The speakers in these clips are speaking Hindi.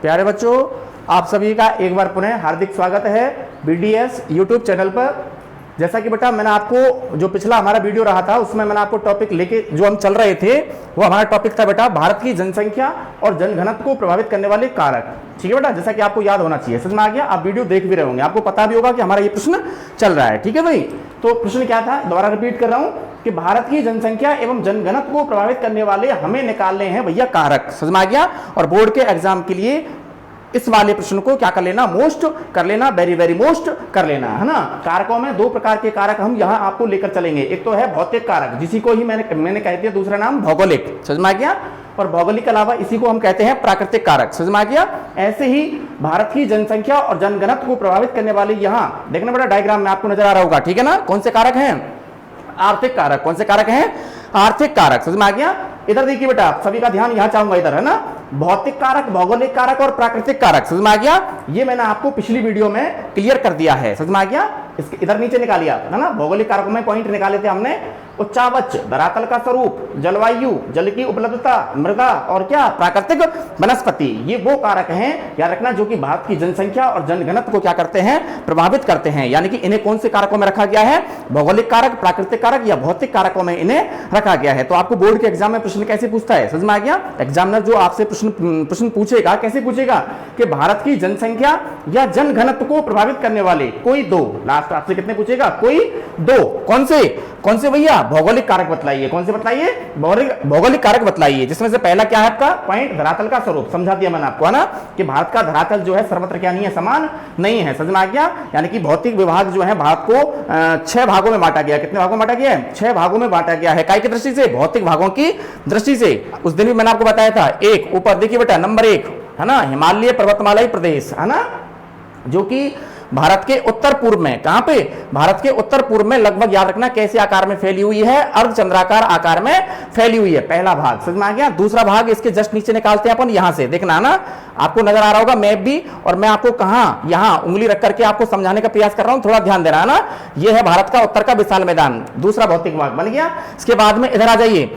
प्यारे बच्चों, आप सभी का एक बार पुनः हार्दिक स्वागत है BDS यूट्यूब चैनल पर। जैसा कि बेटा मैंने आपको जो पिछला हमारा वीडियो रहा था उसमें मैंने आपको टॉपिक लेके जो हम चल रहे थे वो हमारा टॉपिक था बेटा भारत की जनसंख्या और जनघनत्व को प्रभावित करने वाले कारक। ठीक है बेटा, जैसा कि आपको याद होना चाहिए, समझ में आ गया। आप वीडियो देख भी रहे होंगे, आपको पता भी होगा कि हमारा ये प्रश्न चल रहा है। ठीक है भाई, तो प्रश्न क्या था, दोबारा रिपीट कर रहा हूं कि भारत की जनसंख्या एवं जनघनत्व को प्रभावित करने वाले हमें निकालने हैं भैया कारक। समझ में आ गया। और बोर्ड के एग्जाम के लिए इस वाले प्रश्न को क्या कर लेना, मोस्ट कर लेना, वेरी वेरी मोस्ट कर लेना, है ना। कारकों में दो प्रकार के कारक हम यहाँ आपको लेकर चलेंगे। एक तो है भौतिक कारक, जिसी को ही मैंने कह दिया, दूसरा नाम भौगोलिक। समझ में आ गया। और भौगोलिक के अलावा इसी को हम कहते हैं प्राकृतिक कारक। समझ में आ गया। ऐसे ही भारत की जनसंख्या और जनघनत्व को प्रभावित करने वाले यहाँ देखना बेटा, डायग्राम में आपको नजर आ रहा होगा। ठीक है ना। कौन से कारक हैं? आर्थिक कारक। कौन से कारक हैं? आर्थिक कारक। समझ में आ गया। इधर देखिए बेटा, सभी का ध्यान यहां चाहूंगा, इधर है ना। भौतिक कारक, भौगोलिक कारक और प्राकृतिक कारक। समझ में आ गया। ये मैंने आपको पिछली वीडियो में क्लियर कर दिया है। समझ में आ गया। इसके इधर नीचे निकालिए आप, है ना। भौगोलिक कारकों में पॉइंट निकाले थे हमने, उच्चावच, धरातल का स्वरूप, जलवायु, जल की उपलब्धता, मृदा और क्या, प्राकृतिक वनस्पति। ये वो कारक हैं, याद रखना, जो कि भारत की जनसंख्या और जनघनत्व को क्या करते हैं, प्रभावित करते हैं। यानी कि इन्हें कौन से कारकों में रखा गया है? भौगोलिक कारक, प्राकृतिक कारक या भौतिक कारकों में इन्हें रखा गया है। तो आपको बोर्ड के एग्जाम में प्रश्न कैसे पूछता है, समझ में आ गया। एग्जामिनर जो आपसे प्रश्न पूछेगा, कैसे पूछेगा कि भारत की जनसंख्या या जनघनत्व को प्रभावित करने वाले कोई दो, लास्ट आपसे कितने पूछेगा, कोई दो। कौन से भैया? भौगोलिक कारक बतलाइए। कौन से बतलाइए? भौगोलिक कारक बतलाइए। जिसमें से पहला क्या है आपका पॉइंट, धरातल का स्वरूप। समझा दिया मैंने आपको, है ना, कि भारत का धरातल जो है सर्वत्र क्या नहीं है, समान नहीं है। समझ में आ गया। यानी कि भौतिक विभाग जो है भारत को 6 भागों में बांटा गया। कितने भागों में बांटा गया है? 6 भागों में बांटा गया है। काय की दृष्टि से? भौतिक भागों की दृष्टि से। उस दिन भी मैंने आपको बताया था। एक ऊपर देखिए बेटा, नंबर 1 है ना, हिमालय पर्वतमालाई प्रदेश, है ना, जो कि भारत के उत्तर पूर्व में, कहां पे? भारत के उत्तर पूर्व में लगभग, याद रखना, कैसे आकार में फैली हुई है? अर्धचंद्राकार आकार में फैली हुई है। पहला भाग। समझ में आ गया। दूसरा भाग इसके जस्ट नीचे निकालते हैं अपन, यहां से देखना ना, आपको नजर आ रहा होगा मैप भी, और मैं आपको कहां, यहां उंगली रख करके आपको समझाने का प्रयास कर रहा हूं, थोड़ा ध्यान देना, है ना। यह है भारत का उत्तर का विशाल मैदान, दूसरा भौतिक भाग बन गया। इसके बाद में इधर आ जाइए,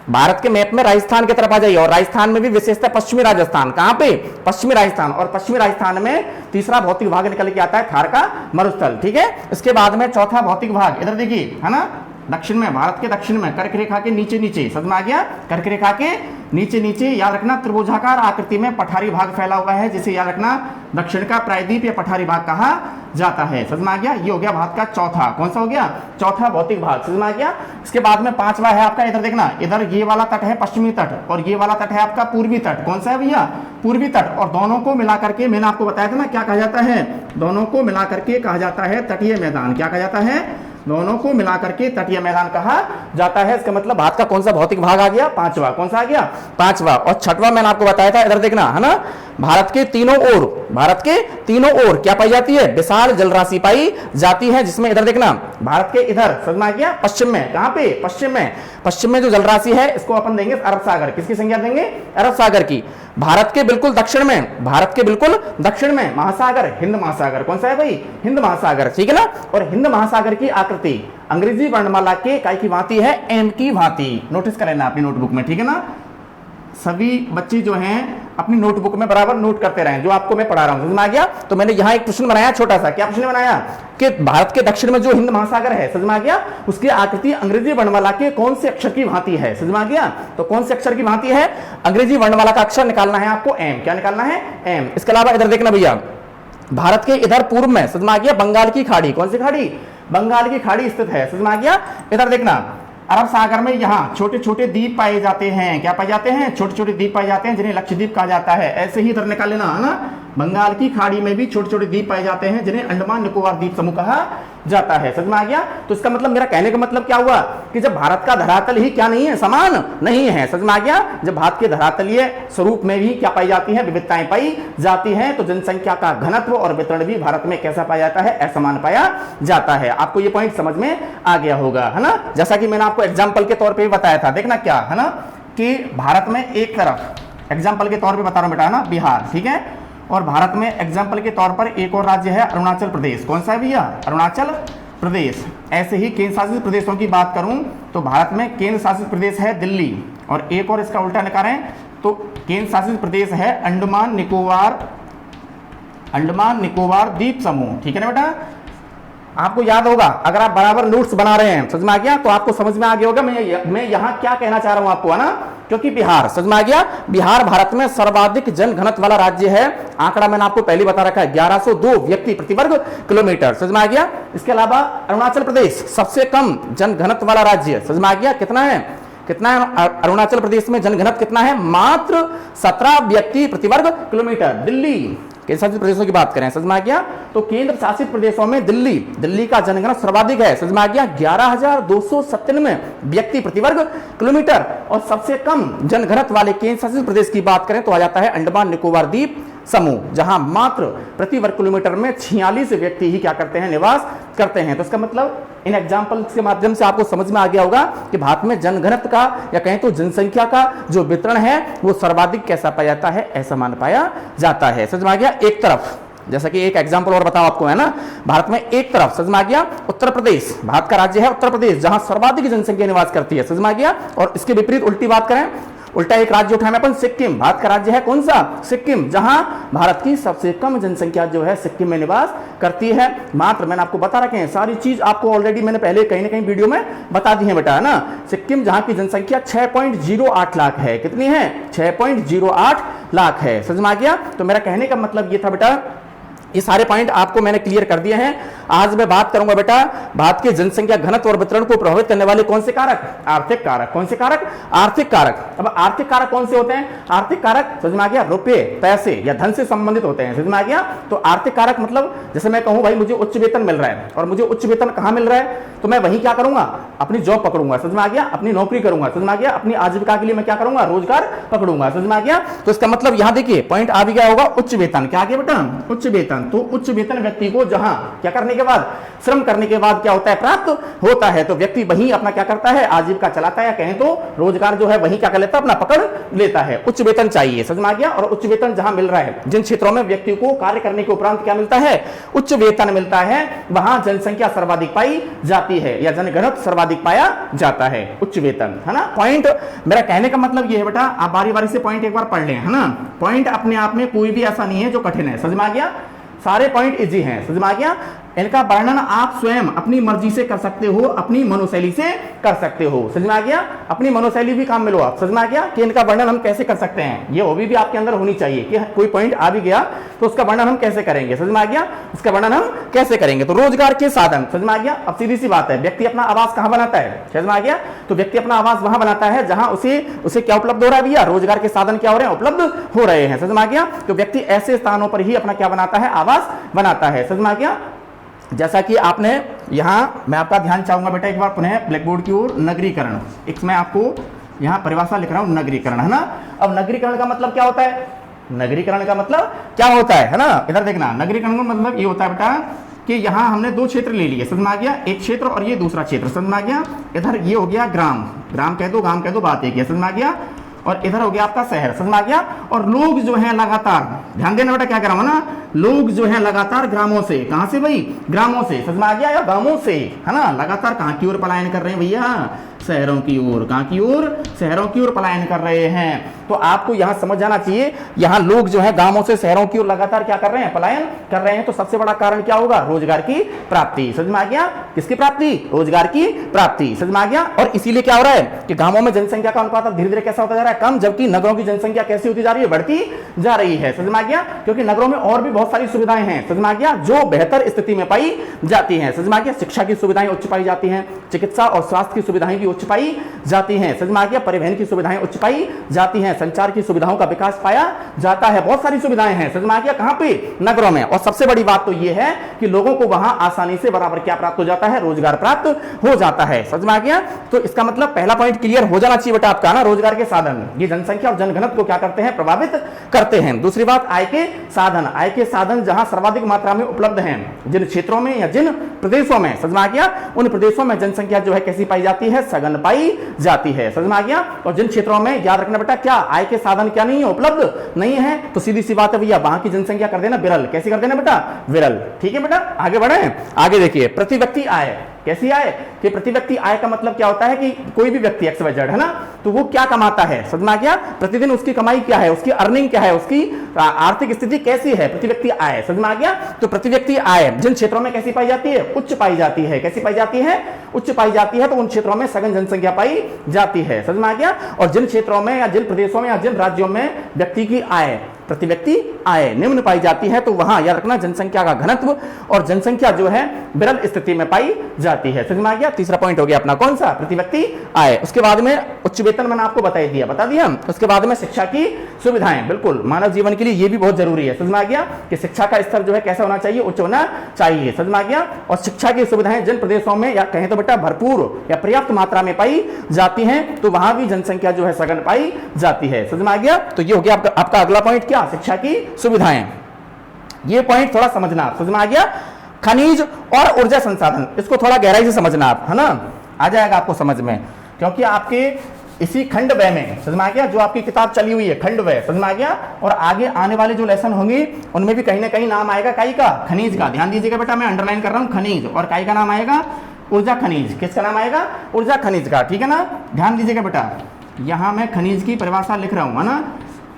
भारत के मैप में राजस्थान की तरफ आ जाइए, और राजस्थान में भी विशेषता पश्चिमी राजस्थान। कहां पे? पश्चिमी राजस्थान। और पश्चिमी राजस्थान में तीसरा भौतिक भाग निकल के आता है, थार का मरुस्थल। ठीक है। इसके बाद में चौथा भौतिक भाग, इधर देखिए, है ना, दक्षिण में, भारत के दक्षिण में, कर्क रेखा के नीचे नीचे। समझ में आ गया। कर्क रेखा के नीचे नीचे, याद रखना, त्रिभुजाकार आकृति में पठारी भाग फैला हुआ है, जिसे याद रखना दक्षिण का प्रायद्वीप या पठारी भाग कहा जाता है। समझ में आ गया। ये हो गया भारत का चौथा, कौन सा हो गया? चौथा भौतिक भाग। समझ में आ गया। इसके बाद में पांचवा है आपका, इधर देखना, इधर ये वाला तट है पश्चिमी तट, और ये वाला तट है आपका पूर्वी तट। कौन सा है भैया? पूर्वी तट। और दोनों को मिला करके मैंने आपको बताया था ना, क्या कहा जाता है? दोनों को मिला करके कहा जाता है तटीय मैदान। क्या कहा जाता है? दोनों को मिलाकर के तटीय मैदान कहा जाता है। इसका मतलब भारत का कौन सा भौतिक भाग आ गया? पांचवा। कौन सा आ गया? पांचवा। और छठवां मैंने आपको बताया था, इधर देखना, है ना, भारत के तीनों ओर क्या पाई जाती है? विशाल जलराशि पाई जाती है, जिसमें इधर देखना, भारत के इधर, समझ में आ गया, पश्चिम में, कहां पे? पश्चिम में जो जलराशि है इसको अपन देंगे अरब सागर। किसकी संज्ञा देंगे? अरब सागर की। भारत के बिल्कुल दक्षिण में महासागर, हिंद महासागर। कौन सा है भाई? हिंद महासागर। ठीक है ना। और हिंद महासागर की आकृति अंग्रेजी वर्णमाला के काय की भांति है? एम की भांति। नोटिस कर लेना अपनी नोटबुक में। ठीक है ना। सभी बच्चे जो हैं अपनी नोटबुक में बराबर नोट करते रहें जो आपको मैं पढ़ा रहा हूं। समझ में आ गया। तो मैंने यहां एक प्रश्न बनाया छोटा सा। क्या प्रश्न बनाया? कि भारत के दक्षिण में जो हिंद महासागर है, समझ में आ गया, उसकी आकृति अंग्रेजी वर्णमाला के कौन से अक्षर की भांति है? समझ में आ गया। तो कौन से अक्षर की भांति है? अंग्रेजी वर्णमाला का अक्षर निकालना है आपको, एम। क्या निकालना है? एम। इसके अलावा इधर देखना भैया, भारत के इधर पूर्व में, समझ में आ गया, बंगाल की खाड़ी। कौन सी खाड़ी? बंगाल की खाड़ी स्थित है। समझ में आ गया। इधर देखना, अरब सागर में यहाँ छोटे छोटे द्वीप पाए जाते हैं। क्या पाए जाते हैं? छोटे छोटे द्वीप पाए जाते हैं, जिन्हें लक्षद्वीप कहा जाता है। ऐसे ही इधर निकाल लेना, है ना, बंगाल की खाड़ी में भी छोटे छोटे द्वीप पाए जाते हैं, जिन्हें अंडमान निकोबार द्वीप समूह कहा जाता है। समझ में आ गया। तो इसका मतलब, मेरा कहने का मतलब क्या हुआ कि जब भारत का धरातल ही क्या नहीं है, समान नहीं है। समझ में आ गया। जब भारत के धरातलीय स्वरूप में भी क्या पाई जाती है? विविधताएं पाई जाती हैं। तो जनसंख्या का घनत्व और वितरण भी भारत में कैसा पाया जाता है? असमान पाया जाता है। आपको ये पॉइंट समझ में आ गया होगा, है ना। जैसा कि मैंने आपको एग्जाम्पल के तौर पर बताया था। देखना क्या है ना, कि भारत में एक तरफ एग्जाम्पल के तौर पर बता रहा हूं बेटा, है ना, बिहार। ठीक है। और भारत में एग्जाम्पल के तौर पर एक और राज्य है अरुणाचल प्रदेश। कौन सा है भैया? अरुणाचल प्रदेश। ऐसे ही केंद्र शासित प्रदेशों की बात करूं तो भारत में केंद्र शासित प्रदेश है दिल्ली, और एक और इसका उल्टा निकालें तो केंद्र शासित प्रदेश है अंडमान निकोबार द्वीप समूह। ठीक है ना बेटा, आपको याद होगा अगर आप बराबर नोट्स बना रहे हैं, समझ में आ गया, तो आपको समझ में आ गया होगा मैं यहां क्या कहना चाह रहा हूं आपको, है ना। क्योंकि बिहार, समझ में आ गया, बिहार भारत में सर्वाधिक जनघनत्व वाला राज्य है। आंकड़ा मैंने आपको पहले बता रखा है 1102 व्यक्ति प्रति वर्ग किलोमीटर, समझ में आ गया। इसके अलावा अरुणाचल प्रदेश सबसे कम जनघनत्व वाला राज्य, समझ में आ गया, कितना है अरुणाचल प्रदेश में जनघनत्व कितना है, मात्र 17 व्यक्ति प्रति वर्ग किलोमीटर। दिल्ली, केंद्र शासित प्रदेशों की बात करें, समझ में आ गया, तो केंद्र शासित प्रदेशों में दिल्ली का जनघनत्व सर्वाधिक है, समझ में आ गया, 11,297 व्यक्ति प्रति वर्ग किलोमीटर। और सबसे कम जनघनत्व वाले केंद्र शासित प्रदेश की बात करें तो आ जाता है अंडमान निकोबार द्वीप समूह, जहां मात्र प्रति वर्ग किलोमीटर में 46 व्यक्ति ही क्या करते हैं, निवास करते हैं। तो इसका मतलब इन एग्जाम्पल्स के माध्यम से आपको समझ में आ गया होगा कि भारत में जनघनत्व का या कहें तो जनसंख्या का जो वितरण है वो सर्वाधिक कैसा पाया जाता है, ऐसा मान पाया जाता है। समझ में आ गया। एक तरफ जैसा कि एक एग्जांपल और बताओ आपको, है ना, भारत में एक तरफ, समझ में आ गया, उत्तर प्रदेश, भारत का राज्य है उत्तर प्रदेश, जहां सर्वाधिक जनसंख्या निवास करती है, समझ में आ गया। और इसके विपरीत उल्टी बात करें, उल्टा एक राज्य उठाएं अपन, सिक्किम, भारत का राज्य है कौन सा, सिक्किम, जहां भारत की सबसे कम जनसंख्या जो है सिक्किम में निवास करती है। मात्र मैंने आपको बता रखे हैं, सारी चीज आपको ऑलरेडी मैंने पहले कहीं ना कहीं वीडियो में बता दी है बेटा, है ना। सिक्किम जहां की जनसंख्या 6.08 लाख है, कितनी है, 6.08 लाख है, समझ में आ गया। तो मेरा कहने का मतलब ये था बेटा, ये सारे पॉइंट आपको मैंने क्लियर कर दिए हैं। आज मैं बात करूंगा बेटा भारत के जनसंख्या घनत्व और वितरण को प्रभावित करने वाले कौन से कारक, आर्थिक कारक। कौन से कारक, आर्थिक कारक। अब आर्थिक कारक कौन से होते हैं, आर्थिक कारक, समझ में आ गया, रुपए, पैसे या धन से संबंधित होते हैं, समझ में आ गया। तो आर्थिक कारक मतलब जैसे मैं कहूं भाई मुझे उच्च वेतन मिल रहा है, और मुझे उच्च वेतन कहां मिल रहा है, तो मैं वहीं क्या करूंगा, अपनी जॉब पकड़ूंगा, समझ में आ गया, अपनी नौकरी करूंगा, समझ में आ गया, अपनी आजीविका के लिए मैं क्या करूंगा, रोजगार पकड़ूंगा, समझ में आ गया। तो इसका मतलब यहां देखिए पॉइंट आ भी गया होगा, उच्च वेतन। क्या आ गया बेटा, उच्च वेतन। तो उच्च वेतन व्यक्ति को जहां क्या करने के बाद, श्रम करने के बाद क्या होता है, प्राप्त होता है, तो व्यक्ति वहीं अपना क्या करता है, आजीविका चलाता है, कहें तो रोजगार जो है वहीं क्या कर लेता है, अपना पकड़ लेता है। उच्च वेतन चाहिए, समझ में आ गया। और उच्च वेतन जहां मिल रहा है, जिन क्षेत्रों में व्यक्ति को कार्य करने के उपरांत क्या मिलता है, उच्च वेतन मिलता है, वहां जनसंख्या सर्वाधिक पाई जाती है या जनघनत्व सर्वाधिक पाया जाता है, उच्च वेतन, है ना। पॉइंट मेरा कहने का मतलब ये है बेटा, आप बारी बारी से पॉइंट एक बार पढ़ लें, है ना। पॉइंट अपने आप में कोई भी ऐसा नहीं है जो कठिन है, समझ में आ गया, सारे पॉइंट इजी हैं, समझ में आ गया। इनका वर्णन आप स्वयं अपनी मर्जी से कर सकते हो, अपनी मनोशैली से कर सकते हो, समझ में आ गया। अपनी मनोशैली भी काम में लो आप, समझ में आ गया कि इनका वर्णन हम कैसे कर सकते हैं। ये हॉबी भी आपके अंदर होनी चाहिए कि कोई पॉइंट आ भी गया तो उसका वर्णन हम कैसे करेंगे, समझ में आ गया, उसका वर्णन हम कैसे करेंगे। तो रोजगार के साधन, समझ में आ गया। अब सीधी सी बात है, व्यक्ति अपना आवास कहां बनाता है, समझ में आ गया। तो व्यक्ति अपना आवास वहां बनाता है जहां उसे क्या उपलब्ध हो रहा है भैया, रोजगार के साधन क्या हो रहे हैं, उपलब्ध हो रहे हैं, समझ में आ गया। तो व्यक्ति ऐसे स्थानों पर ही अपना क्या बनाता है, आवास बनाता है, समझ में आ गया। जैसा कि आपने यहां, मैं आपका ध्यान चाहूंगा बेटा एक बार पुनः ब्लैक बोर्ड की ओर, नगरीकरण। एक मैं आपको यहां परिभाषा लिख रहा हूं, नगरीकरण, है ना। अब नगरीकरण का मतलब क्या होता है, नगरीकरण का मतलब क्या होता है ना। इधर देखना, नगरीकरण का मतलब ये होता है बेटा कि यहां हमने दो क्षेत्र ले लिए, समझ में आ गया, एक क्षेत्र और ये दूसरा क्षेत्र, समझ में आ गया। इधर ये हो गया ग्राम, ग्राम कह दो, गांव कह दो, बात एक है, समझ में आ गया। और इधर हो गया आपका शहर, समझ में आ गया। और लोग जो हैं लगातार, ध्यान देना बेटा क्या कर रहा हूं ना, लोग जो हैं लगातार ग्रामों से, कहां से भाई, ग्रामों से, समझ में आ गया, या गांवों से, है ना, लगातार कहां की ओर पलायन कर रहे हैं भैया, शहरों की ओर। कहां की ओर, शहरों की ओर पलायन कर रहे हैं। तो आपको यहां समझ जाना चाहिए, यहां लोग जो है गांवों से शहरों की ओर लगातार क्या कर रहे हैं, पलायन कर रहे हैं। तो सबसे बड़ा कारण क्या होगा, रोजगार की प्राप्ति, समझ में आ गया। किसकी प्राप्ति, रोजगार की प्राप्ति, समझ में आ गया। और इसीलिए क्या हो रहा है कि गांवों में जनसंख्या का अनुपात धीरे धीरे कैसा होता जा रहा है, कम, जबकि नगरों की जनसंख्या कैसी होती जा रही है, बढ़ती जा रही है, समझ में आ गया। क्योंकि नगरों में और भी बहुत सारी सुविधाएं हैं, समझ में आ गया, जो बेहतर स्थिति में पाई जाती हैं, समझ में आ गया। शिक्षा की सुविधाएं उच्च पाई जाती हैं, चिकित्सा और स्वास्थ्य की सुविधाएं भी उच्च पाई जाती हैं, समझ में आ गया। परिवहन की सुविधाएं उच्च पाई जाती हैं, संचार की सुविधाओं का विकास पाया जाता है, बहुत सारी सुविधाएं हैं, समझ में आ गया, कहां पे, नगरों में। और सबसे बड़ी बात तो यह है कि लोगों को वहां आसानी से बराबर क्या प्राप्त हो जाता है, रोजगार प्राप्त हो जाता है, समझ में आ गया। तो इसका मतलब पहला पॉइंट क्लियर हो जाना चाहिए बेटा आपका ना, रोजगार के साधन ये जनसंख्या और जनघनत्व को क्या करते हैं, प्रभावित करते हैं। दूसरी बात, आय के साधन, आय के साधन जहां सर्वाधिक मात्रा में उपलब्ध हैं, जिन क्षेत्रों में या जिन प्रदेशों में, समझ में आ गया, उन प्रदेशों में जनसंख्या जो है कैसी पाई जाती है, सघन पाई जाती है, समझ में आ गया। और जिन क्षेत्रों में, याद रखना बेटा, क्या आय के साधन क्या नहीं है, उपलब्ध नहीं है, तो सीधी सी बात है भैया, वहां की जनसंख्या कर देना विरल। कैसी कर देना बेटा, विरल। ठीक है बेटा, आगे बढ़े, आगे देखिए, प्रति व्यक्ति आय, कैसी आय? कि प्रति व्यक्ति आय का मतलब क्या होता है कि कोई भी व्यक्ति XYZ है ना, तो वो क्या कमाता है, समझ में आ गया? प्रतिदिन उसकी कमाई क्या है, उसकी अर्निंग क्या है, उसकी आर्थिक स्थिति कैसी है, प्रति व्यक्ति आय, समझ में आ गया? तो प्रति व्यक्ति आय जिन क्षेत्रों में कैसी पाई जाती है? उच्च पाई जाती है। कैसी पाई जाती है? उच्च पाई जाती है। तो उन क्षेत्रों में सघन जनसंख्या पाई जाती है, समझ में आ गया? और जिन क्षेत्रों में या जिन प्रदेशों में या जिन राज्यों में व्यक्ति की आय, प्रति व्यक्ति आय निम्न पाई जाती है, तो वहां याद रखना जनसंख्या का घनत्व और जनसंख्या जो है विरल स्थिति में पाई जाती है। समझ में आ गया? तीसरा पॉइंट हो गया अपना, कौन सा? प्रति व्यक्ति आय। उसके बाद में उच्च वेतन मैंने आपको बता दिया। उसके बाद में शिक्षा की सुविधाएं, बिल्कुल मानव जीवन के लिए ये भी बहुत जरूरी है। समझ में आ गया कि शिक्षा का स्तर जो है कैसा होना चाहिए? उच्च होना चाहिए। समझ में आ गया? और शिक्षा की सुविधाएं जिन प्रदेशों में या कहें तो बेटा भरपूर या पर्याप्त मात्रा में पाई जाती हैं, तो वहां भी जनसंख्या जो है सघन पाई जाती है। समझ में आ गया? तो ये हो गया आपका अगला पॉइंट, क्या? शिक्षा की सुविधाएं। ये पॉइंट थोड़ा समझना, समझ में आ गया? खनिज और ऊर्जा संसाधन, इसको थोड़ा गहराई से समझना आप, है ना, आ जाएगा आपको समझ में, क्योंकि आपके इसी खंड व में, समझ में आ गया, जो आपकी किताब चली हुई है खंड व, समझ में आ गया, और आगे आने वाले जो लेसन होंगे उनमें भी कहीं ना कहीं नाम आएगा काई का? खनिज का। ध्यान दीजिएगा बेटा, मैं अंडरलाइन कर रहा हूं खनिज, और काई का नाम आएगा? ऊर्जा खनिज। किसका नाम आएगा? ऊर्जा खनिज का, ठीक है ना? ध्यान दीजिएगा बेटा, यहां मैं खनिज की परिभाषा लिख रहा हूं, है ना?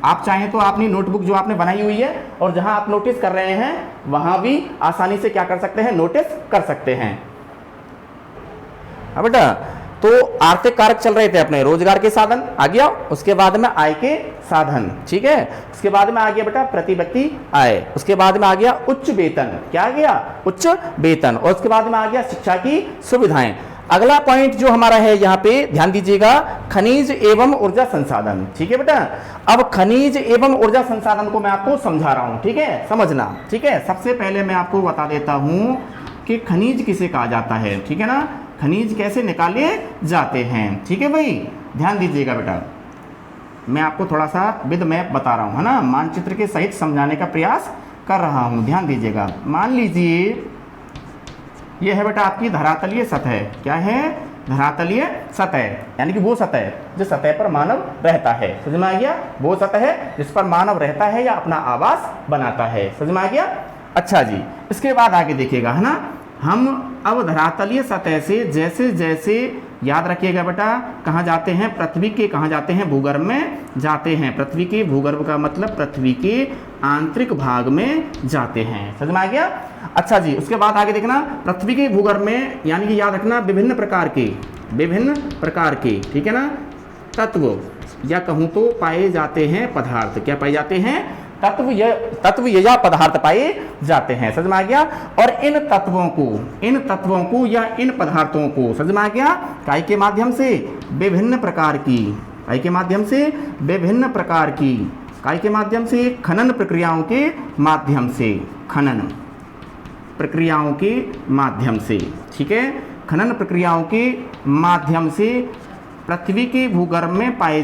आप चाहें तो अपनी नोटबुक जो आपने बनाई हुई है और जहां आप नोटिस कर रहे हैं वहां भी आसानी से क्या कर सकते हैं? नोटिस कर सकते हैं। अब बेटा, तो आर्थिक कारक चल रहे थे अपने, रोजगार के साधन आ गया, उसके बाद में आय के साधन, ठीक है, उसके बाद में आ गया बेटा प्रति व्यक्ति आय, उसके बाद में आ गया उच्च वेतन। क्या आ गया? उच्च वेतन। और उसके बाद में आ गया शिक्षा की सुविधाएं। अगला पॉइंट जो हमारा है यहाँ पे ध्यान दीजिएगा, खनिज एवं ऊर्जा संसाधन, ठीक है बेटा? अब खनिज एवं ऊर्जा संसाधन को मैं आपको समझा रहा हूं, ठीक है, समझना, ठीक है? सबसे पहले मैं आपको बता देता हूं कि खनिज किसे कहा जाता है, ठीक है ना? खनिज कैसे निकाले जाते हैं, ठीक है भाई? ध्यान दीजिएगा बेटा, मैं आपको थोड़ा सा विद मैप बता रहा हूं, है ना, मानचित्र के सहित समझाने का प्रयास कर रहा हूं। ध्यान दीजिएगा, मान लीजिए ये है बेटा आपकी धरातलीय सतह। क्या है? धरातलीय सतह, यानी कि वो सतह जिस सतह पर मानव रहता है, समझ में आ गया? वो सतह जिस पर मानव रहता है या अपना आवास बनाता है, समझ में आ गया? अच्छा जी, इसके बाद आगे देखिएगा, है ना, हम अब धरातलीय सतह से जैसे जैसे, याद रखिएगा बेटा, कहाँ जाते हैं? पृथ्वी के कहाँ जाते हैं? भूगर्भ में जाते हैं। पृथ्वी के भूगर्भ का मतलब पृथ्वी के आंतरिक भाग में जाते हैं, समझ में आ गया? अच्छा जी, उसके बाद आगे देखना, पृथ्वी के भूगर्भ में, यानी कि याद रखना विभिन्न प्रकार के, ठीक है ना, तत्व या कहूँ तो पाए जाते हैं पदार्थ। क्या पाए जाते हैं? तत्व या पदार्थ पाए जाते हैं, समझ में आ गया? और इन तत्वों को या इन पदार्थों को, समझ में आ गया, काय के माध्यम से विभिन्न प्रकार की, काय के माध्यम से विभिन्न प्रकार की, काय के माध्यम से खनन प्रक्रियाओं के माध्यम से, खनन प्रक्रियाओं के माध्यम से, ठीक है, खनन प्रक्रियाओं के माध्यम से पृथ्वी के भूगर्भ में पाए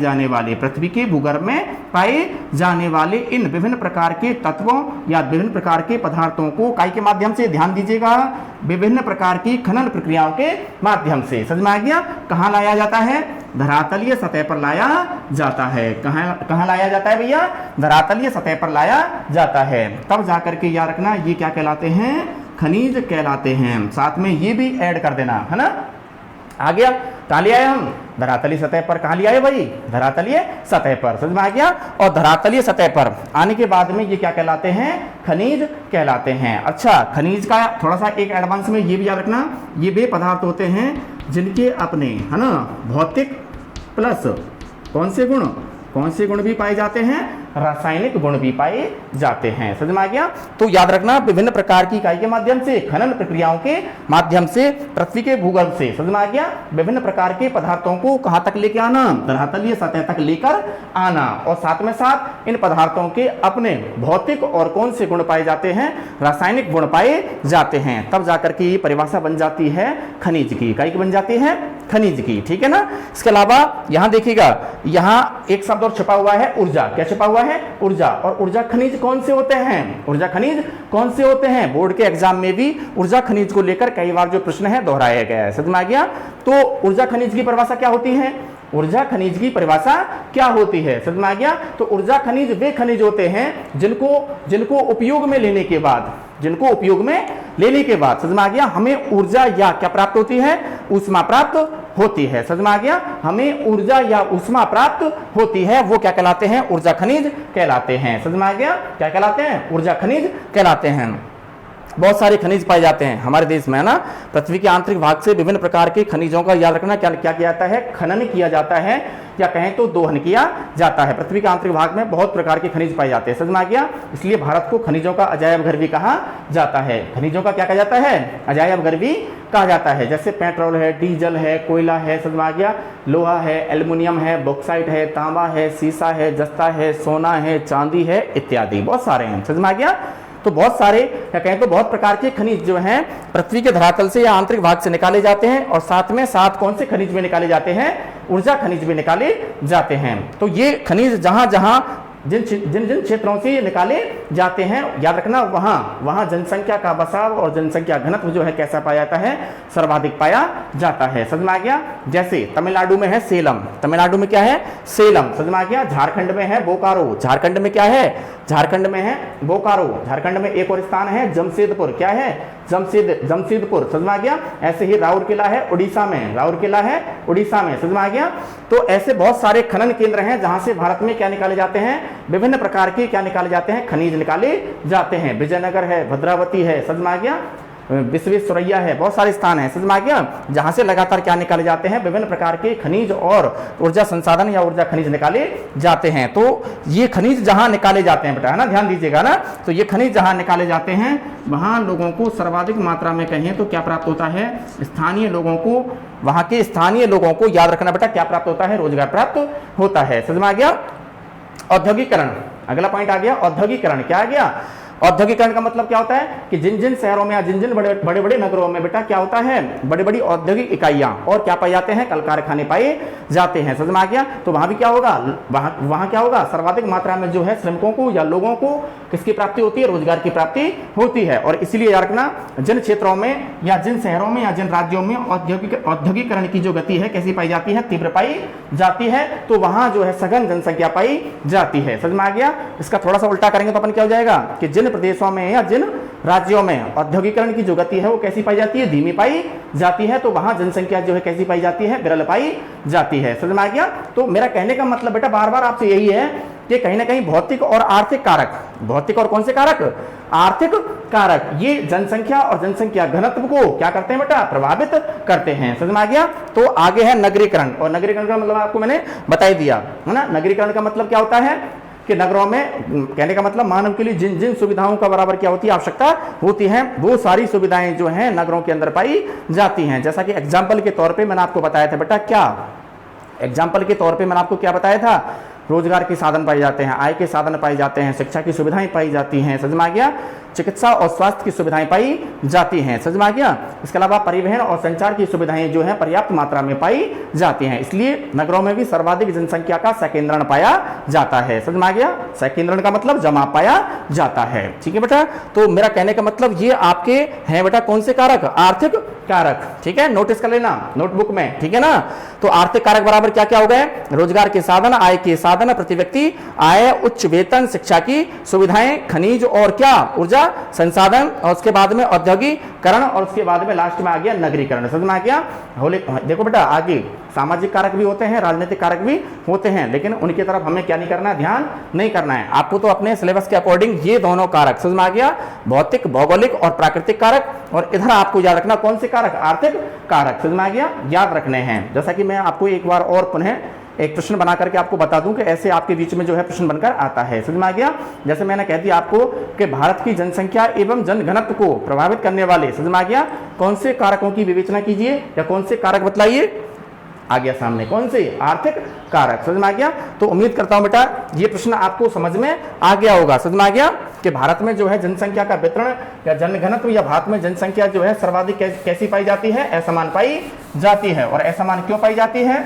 जाने वाले इन विभिन्न प्रकार के तत्वों या विभिन्न प्रकार के पदार्थों को काय के माध्यम से, ध्यान दीजिएगा, विभिन्न प्रकार की खनन प्रक्रियाओं के माध्यम से, समझ में आ गया? कहाँ लाया जाता है? धरातलीय सतह पर लाया जाता है। कहाँ लाया जाता है भैया? धरातलीय सतह पर लाया जाता है। तब जाकर के याद रखना ये क्या कहलाते हैं? खनिज कहलाते हैं। साथ में ये भी ऐड कर देना, है ना? आ गया? कहाँ ले आए हम? धरातलीय सतह पर। कहाँ ले आए भाई? धरातलीय सतह पर, समझ में आ गया? और धरातलीय सतह पर आने के बाद में ये क्या कहलाते हैं? खनिज कहलाते हैं। अच्छा, खनिज का थोड़ा सा एक एडवांस में ये भी याद रखना, ये वे पदार्थ होते हैं जिनके अपने, है ना, भौतिक प्लस कौन से गुण भी पाए जाते हैं? रासायनिक गुण भी पाए जाते हैं, समझ में आ गया? तो याद रखना, विभिन्न प्रकार की इकाई के माध्यम से, खनन प्रक्रियाओं के माध्यम से, पृथ्वी के भूगर्भ से, समझ में आ गया, विभिन्न प्रकार के पदार्थों को कहां तक लेकर आना? धरातलीय सतह तक लेकर आना। और साथ में साथ इन पदार्थों के अपने भौतिक और कौन से गुण पाए जाते हैं? रासायनिक गुण पाए जाते हैं। तब जाकर के ये परिभाषा बन जाती है खनिज की। इकाई की बन जाती है खनिज की, ठीक है ना? इसके अलावा यहां देखिएगा, यहां एक शब्द और छिपा हुआ है, ऊर्जा। क्या छिपा हुआ है? ऊर्जा। और ऊर्जा खनिज कौन से होते हैं? ऊर्जा खनिज कौन से होते हैं? बोर्ड के एग्जाम में भी ऊर्जा खनिज को लेकर कई बार जो प्रश्न है दोहराया गया है, समझ में आ गया? तो ऊर्जा खनिज की परिभाषा क्या होती है? ऊर्जा खनिज की परिभाषा क्या होती है? समझ में आ गया? तो ऊर्जा खनिज वे खनिज होते हैं जिनको उपयोग में लेने के बाद समझ में आ गया हमें ऊर्जा या क्या प्राप्त होती है, ऊष्मा प्राप्त होती है। समझ में आ गया, हमें ऊर्जा या ऊष्मा प्राप्त होती है, वो क्या कहलाते हैं, ऊर्जा खनिज कहलाते हैं। समझ में आ गया, क्या कहलाते हैं, ऊर्जा खनिज कहलाते हैं। बहुत सारे खनिज पाए जाते हैं हमारे देश में, है ना। पृथ्वी के आंतरिक भाग से विभिन्न प्रकार के खनिजों का याद रखना, क्या क्या किया जाता है, खनन किया जाता है, या कहें तो दोहन किया जाता है। पृथ्वी के आंतरिक भाग में बहुत प्रकार के खनिज पाए जाते हैं। समझ में आ गया, इसलिए भारत को खनिजों का अजायब घर भी कहा जाता है। खनिजों का क्या कहा जाता है, अजायब घर भी कहा जाता है। जैसे पेट्रोल है, डीजल है, कोयला है, समझ में आ गया, लोहा है, एल्युमिनियम है, बॉक्साइट है, तांबा है, सीसा है, जस्ता है, सोना है, चांदी है, इत्यादि बहुत सारे हैं। समझ में आ गया, तो बहुत सारे क्या कहें तो बहुत प्रकार के खनिज जो हैं पृथ्वी के धरातल से या आंतरिक भाग से निकाले जाते हैं, और साथ में साथ कौन से खनिज भी निकाले जाते हैं, ऊर्जा खनिज भी निकाले जाते हैं। तो ये खनिज जहां जहां जिन जिन क्षेत्रों से ये निकाले जाते हैं, याद रखना वहां जनसंख्या का बसाव और जनसंख्या घनत्व जो है कैसा पाया जाता है, सर्वाधिक पाया जाता है। समझ में आ गया, जैसे तमिलनाडु में है सेलम, तमिलनाडु में क्या है, सेलम। समझ में आ गया, झारखंड में है बोकारो, झारखंड में क्या है, झारखंड में है बोकारो। झारखंड में एक और स्थान है जमशेदपुर, क्या है, जमशेदपुर। समझ में आ गया, ऐसे ही राउरकेला है उड़ीसा में, राउरकेला है उड़ीसा में। समझ में आ गया, तो ऐसे बहुत सारे खनन केंद्र हैं जहां से भारत में क्या निकाले जाते हैं, विभिन्न प्रकार के क्या निकाले जाते हैं, खनिज निकाले जाते हैं। विजयनगर है, भद्रावती है, समझ में आ गया, विश्वेश्वरैया है, बहुत सारे स्थान हैं। समझ में आ गया, जहां से लगातार क्या निकाले जाते हैं, विभिन्न प्रकार के खनिज और ऊर्जा संसाधन या ऊर्जा खनिज निकाले जाते हैं। तो ये खनिज जहां निकाले जाते हैं बेटा, है ना, ध्यान दीजिएगा ना, तो ये खनिज जहां निकाले जाते हैं वहां लोगों को सर्वाधिक मात्रा में कहें तो क्या प्राप्त होता है, स्थानीय लोगों को, वहां के स्थानीय लोगों को याद रखना बेटा, क्या प्राप्त होता है, रोजगार प्राप्त होता है। समझ में आ गया, औद्योगिकरण, अगला पॉइंट आ गया, औद्योगिकरण। क्या आ गया, औद्योगिकरण का मतलब क्या होता है कि जिन जिन शहरों में या जिन जिन बड़े बड़े नगरों में बेटा क्या होता है, बड़ी बड़ी औद्योगिक इकाइयां और क्या पाए जाते हैं, कल कारखाने पाए जाते हैं। समझ में आ गया, तो वहां भी क्या होगा, वहां क्या होगा, सर्वाधिक मात्रा में जो है श्रमिकों को या लोगों को किसकी प्राप्ति होती है, रोजगार की प्राप्ति होती है। और इसलिए याद रखना, जिन क्षेत्रों में या जिन शहरों में या जिन राज्यों में औद्योगिकरण की जो गति है कैसी पाई जाती है, तीव्र पाई जाती है, तो वहां जो है सघन जनसंख्या पाई जाती है। समझ में आ गया, इसका थोड़ा सा उल्टा करेंगे तो अपन क्या हो जाएगा कि जिन प्रदेशों में या जिन राज्यों में औद्योगिकरण की जो गति है वो कैसी पाई जाती है, धीमी पाई जाती है, तो वहां जनसंख्या जो है कैसी पाई जाती है, विरल पाई जाती है। समझ में आ गया, तो मेरा कहने का मतलब बेटा बार बार आपसे यही है कि कहीं ना कहीं भौतिक और आर्थिक कारक, भौतिक और कौन से कारक, आर्थिक कारक, ये जनसंख्या और जनसंख्या घनत्व को क्या करते हैं बेटा, प्रभावित करते हैं। समझ में आ गया, तो आगे है नगरीकरण, और नगरीकरण का मतलब आपको मैंने बता ही दिया है ना। नगरीकरण का मतलब क्या होता है कि नगरों में, कहने का मतलब मानव के लिए जिन जिन सुविधाओं का बराबर क्या होती है, आवश्यकता होती है, वो सारी सुविधाएं जो हैं नगरों के अंदर पाई जाती हैं। जैसा कि एग्जाम्पल के तौर पे मैंने आपको बताया था बेटा, क्या एग्जाम्पल के तौर पे मैंने आपको क्या बताया था, रोजगार के साधन पाए जाते हैं, आय के साधन पाए जाते हैं, शिक्षा की सुविधाएं पाई जाती हैं। समझ में आ गया, चिकित्सा और स्वास्थ्य की सुविधाएं पाई जाती हैं। समझ में आ गया, इसके अलावा परिवहन और संचार की सुविधाएं जो है पर्याप्त मात्रा में पाई जाती हैं। इसलिए नगरों में भी सर्वाधिक जनसंख्या का सकेंद्रण पाया जाता है। समझ में आ गया, सकेंद्रण का मतलब जमा पाया जाता है। ठीक है बेटा, तो मेरा कहने का मतलब ये आपके हैं बेटा कौन से कारक, आर्थिक कारक। ठीक है, नोटिस कर लेना नोटबुक में, ठीक है ना। तो आर्थिक कारक बराबर क्या क्या हो गए, रोजगार के साधन, आय के साधन, प्रति व्यक्ति आय, उच्च वेतन, शिक्षा की सुविधाएं, खनिज और क्या, ऊर्जा संसाधन, और उसके बाद में औद्योगिकरण, और उसके बाद में लास्ट में आ गया नगरीकरण। समझ में आ गया। देखो बेटा आगे सामाजिक कारक भी होते हैं, राजनीतिक कारक भी होते हैं, लेकिन उनकी तरफ हमें क्या नहीं करना है, ध्यान नहीं करना है। आपको तो अपने सिलेबस के अकॉर्डिंग ये दोनों कारक, समझ में आ गया, भौतिक, भौगोलिक और प्राकृतिक कारक, और इधर आपको याद रखना कौन से कारक, आर्थिक कारक। समझ में आ गया, याद रखने हैं। जैसा कि मैं आपको एक बार और पुनः एक प्रश्न बना करके आपको बता दूं कि ऐसे आपके बीच में जो है प्रश्न बनकर आता है। समझ में आ गया, जैसे मैंने कह दिया आपको कि भारत की जनसंख्या एवं जनघनत्व को प्रभावित करने वाले, समझ में आ गया, कौन से कारकों की विवेचना कीजिए या कौन से कारक बतलाइए, आ गया सामने कौन से, आर्थिक कारक। समझ में आ गया, तो उम्मीद करता हूं बेटा ये प्रश्न आपको समझ में आ गया होगा। समझ में आ गया कि भारत में जो है जनसंख्या का वितरण या जनघनत्व, या भारत में जनसंख्या जो है सर्वाधिक कैसी पाई जाती है, असमान पाई जाती है। और असमान क्यों पाई जाती है,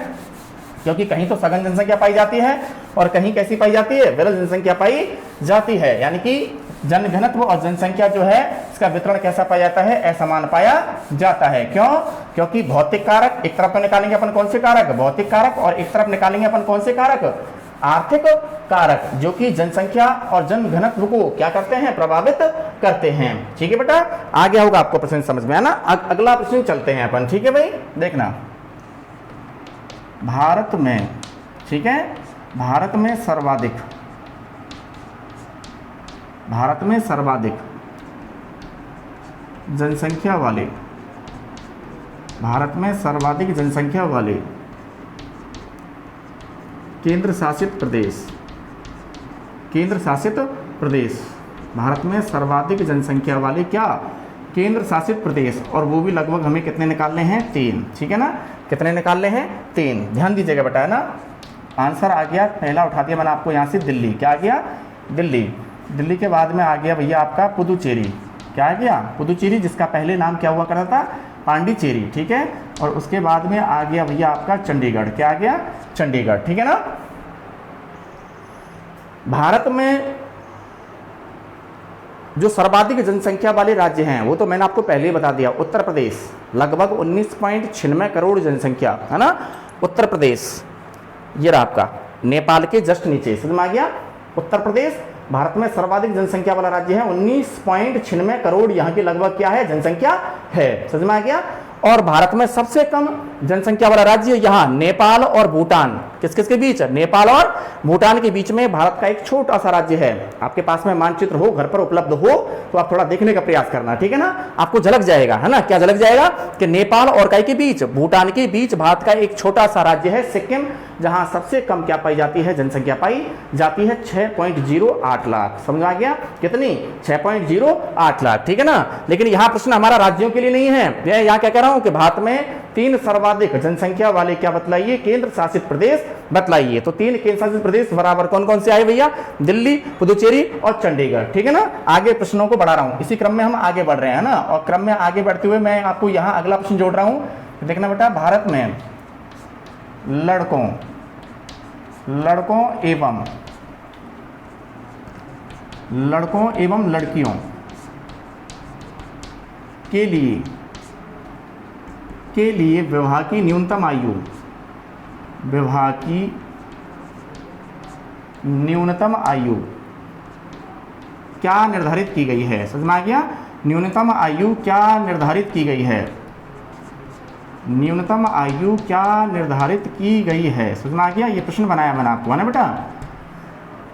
क्योंकि कहीं तो सघन जनसंख्या पाई जाती है और कहीं कैसी पाई जाती है, विरल जनसंख्या पाई जाती है। यानी कि जनघनत्व और जनसंख्या जो है इसका वितरण कैसा पाया जाता है, असमान पाया जाता है। क्यों, क्योंकि भौतिक कारक, एक तरफ तो निकालेंगे अपन कौन से कारक, भौतिक कारक, और एक तरफ निकालेंगे अपन कौन से कारक, आर्थिक कारक जो कि जनसंख्या और जनघनत्व को क्या करते हैं, प्रभावित करते हैं। ठीक है बेटा, आ गया होगा आपको प्रश्न समझ में, है ना। अगला प्रश्न चलते हैं अपन। ठीक है भाई, देखना भारत में, ठीक है, भारत में सर्वाधिक जनसंख्या वाले, भारत में सर्वाधिक जनसंख्या वाले केंद्र शासित प्रदेश, भारत में सर्वाधिक जनसंख्या वाले क्या, केंद्र शासित प्रदेश, और वो भी लगभग हमें कितने निकालने हैं, 3। ठीक है ना, कितने निकालने हैं, 3। ध्यान दीजिएगा बेटा, है ना। आंसर आ गया, पहला उठा दिया मैंने आपको यहाँ से, दिल्ली। क्या आ गया, दिल्ली। दिल्ली के बाद में आ गया भैया आपका पुदुचेरी। क्या आ गया, पुदुचेरी, जिसका पहले नाम क्या हुआ करता था, पांडिचेरी। ठीक है, और उसके बाद में आ गया भैया आपका चंडीगढ़। क्या आ गया, चंडीगढ़। ठीक है ना। भारत में जो सर्वाधिक जनसंख्या वाले राज्य हैं वो तो मैंने आपको पहले ही बता दिया, उत्तर प्रदेश, लगभग 19.96 करोड़ जनसंख्या, है ना, उत्तर प्रदेश। ये रहा आपका, नेपाल के जस्ट नीचे, समझ में आ गया। उत्तर प्रदेश भारत में सर्वाधिक जनसंख्या वाला राज्य है, 19.96 करोड़ यहाँ की लगभग क्या है, जनसंख्या है, समझ में आ गया। और भारत में सबसे कम जनसंख्या वाला राज्य यहाँ नेपाल और भूटान। किस किस के बीच, नेपाल और भूटान के बीच में भारत का एक छोटा सा राज्य है। आपके पास में मानचित्र हो, घर पर उपलब्ध हो तो आप थोड़ा देखने का प्रयास करना, ठीक है ना, आपको झलक जाएगा, है ना। क्या झलक जाएगा कि नेपाल और काय के बीच, भूटान के बीच भारत का एक छोटा सा राज्य है सिक्किम, जहां सबसे कम क्या पाई जाती है, जनसंख्या पाई जाती है 6.08 लाख। समझ आ गया, कितनी, 6.08 लाख। ठीक है ना। लेकिन यहाँ प्रश्न हमारा राज्यों के लिए नहीं है, मैं यहाँ क्या कह रहा हूँ कि भारत में 3 सर्वाधिक जनसंख्या वाले क्या बतलाइए, केंद्र शासित प्रदेश बतलाइए। तो 3 केंद्र शासित प्रदेश बराबर कौन कौन से आए भैया, दिल्ली, पुदुचेरी और चंडीगढ़। ठीक है ना। आगे प्रश्नों को बढ़ा रहा हूं, इसी क्रम में हम आगे बढ़ रहे हैं ना, और क्रम में आगे बढ़ते हुए मैं आपको यहां अगला प्रश्न जोड़ रहा हूं। देखना बेटा, भारत में लड़कों एवं लड़कियों के लिए विवाह की न्यूनतम आयु क्या निर्धारित की गई है। समझ में आ गया, न्यूनतम आयु क्या निर्धारित की गई है, न्यूनतम आयु क्या निर्धारित की गई है। समझ में आ गया, ये प्रश्न बनाया मैंने आपको, है ना बेटा।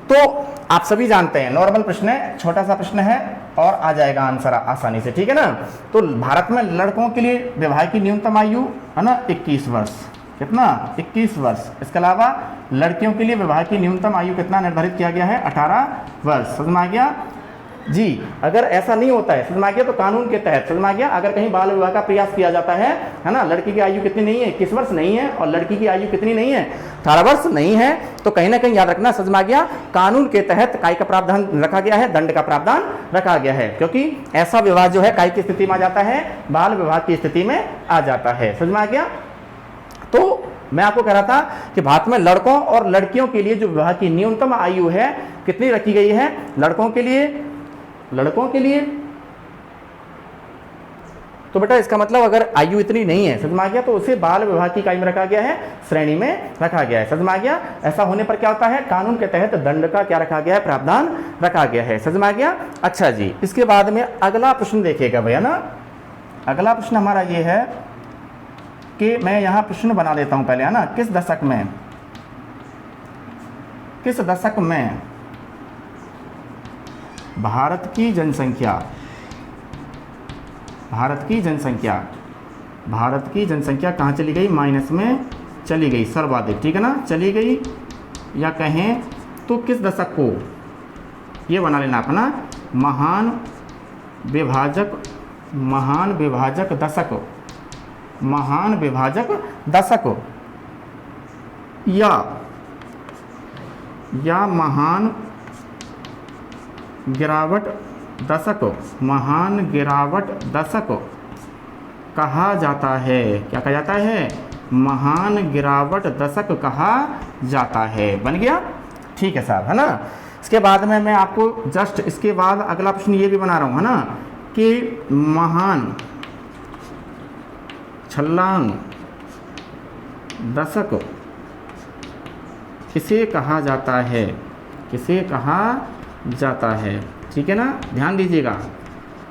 तो आप सभी जानते हैं, नॉर्मल प्रश्न है, छोटा सा प्रश्न है और आ जाएगा आंसर आसानी से। ठीक है ना। तो भारत में लड़कों के लिए विवाह की न्यूनतम आयु है ना 21 वर्ष। कितना, 21 वर्ष। इसके अलावा लड़कियों के लिए विवाह की न्यूनतम आयु कितना निर्धारित किया गया है, 18 वर्ष। समझ में आ गया जी। अगर ऐसा नहीं होता है, समझ में आ गया, तो कानून के तहत, समझ में आ गया, अगर कहीं बाल विवाह का प्रयास किया जाता है ना, लड़की की आयु कितनी नहीं है, 21 वर्ष नहीं है, और लड़की की आयु कितनी नहीं है, 18 वर्ष नहीं है, तो कहीं ना कहीं याद रखना, समझ में आ गया, कानून के तहत काय का प्रावधान रखा गया है, दंड का प्रावधान रखा गया है, क्योंकि ऐसा विवाह जो है काय की स्थिति में आ जाता है, बाल विवाह की स्थिति में आ जाता है। समझ में आ गया। तो मैं आपको कह रहा था कि भारत में लड़कों और लड़कियों के लिए जो विवाह की न्यूनतम आयु है कितनी रखी गई है, लड़कों के लिए तो बेटा इसका मतलब अगर आयु इतनी नहीं है, समझ में आ गया, तो उसे बाल विवाह की इकाई में रखा गया है, श्रेणी में रखा गया है। समझ में आ गया। ऐसा होने पर क्या होता है, कानून के तहत दंड का क्या रखा गया है, प्रावधान रखा गया है। समझ में आ गया। अच्छा जी, इसके बाद में अगला प्रश्न देखिएगा भैया ना। अगला प्रश्न हमारा ये है कि मैं यहां प्रश्न बना देता हूं पहले, है ना। किस दशक में भारत की जनसंख्या कहाँ चली गई, माइनस में चली गई, सर्वाधिक। ठीक है ना, चली गई, या कहें तो किस दशक को, ये बना लेना अपना, महान विभाजक दशक, या महान गिरावट दशक कहा जाता है। क्या कहा जाता है, महान गिरावट दशक कहा जाता है। बन गया। ठीक है साहब, है ना। इसके बाद में मैं आपको जस्ट इसके बाद अगला प्रश्न ये भी बना रहा हूं, है ना, कि महान छलांग दशक किसे कहा जाता है, किसे कहा जाता है। ठीक है ना, ध्यान दीजिएगा,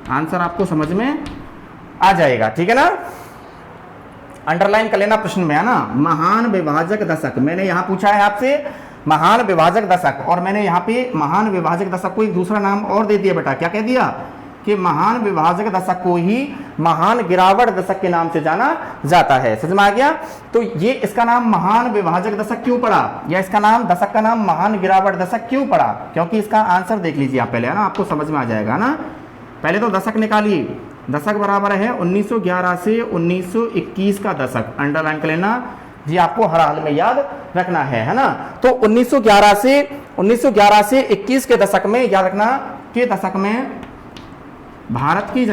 आंसर आपको समझ में आ जाएगा। ठीक है ना, अंडरलाइन कर लेना प्रश्न में, है ना। महान विभाजक दशक, मैंने यहां पूछा है आपसे महान विभाजक दशक, और मैंने यहाँ पे महान विभाजक दशक को एक दूसरा नाम और दे दिया बेटा। क्या कह दिया कि महान विभाजक दशक को ही महान गिरावट दशक के नाम से जाना जाता है। समझ में आ गया। तो ये इसका नाम महान विभाजक दशक क्यों पड़ा, या इसका नाम दशक का नाम महान गिरावट दशक क्यों पड़ा, क्योंकि इसका आंसर देख लीजिए आप पहले, है ना, आपको समझ में आ जाएगा ना। पहले तो दशक निकालिए, दशक बराबर है 1911 से 1921 का दशक, अंडरलाइन कर लेना जी, आपको हर हाल में याद रखना है ना। तो 1911 से 21 के दशक में याद रखना कि दशक में भारत की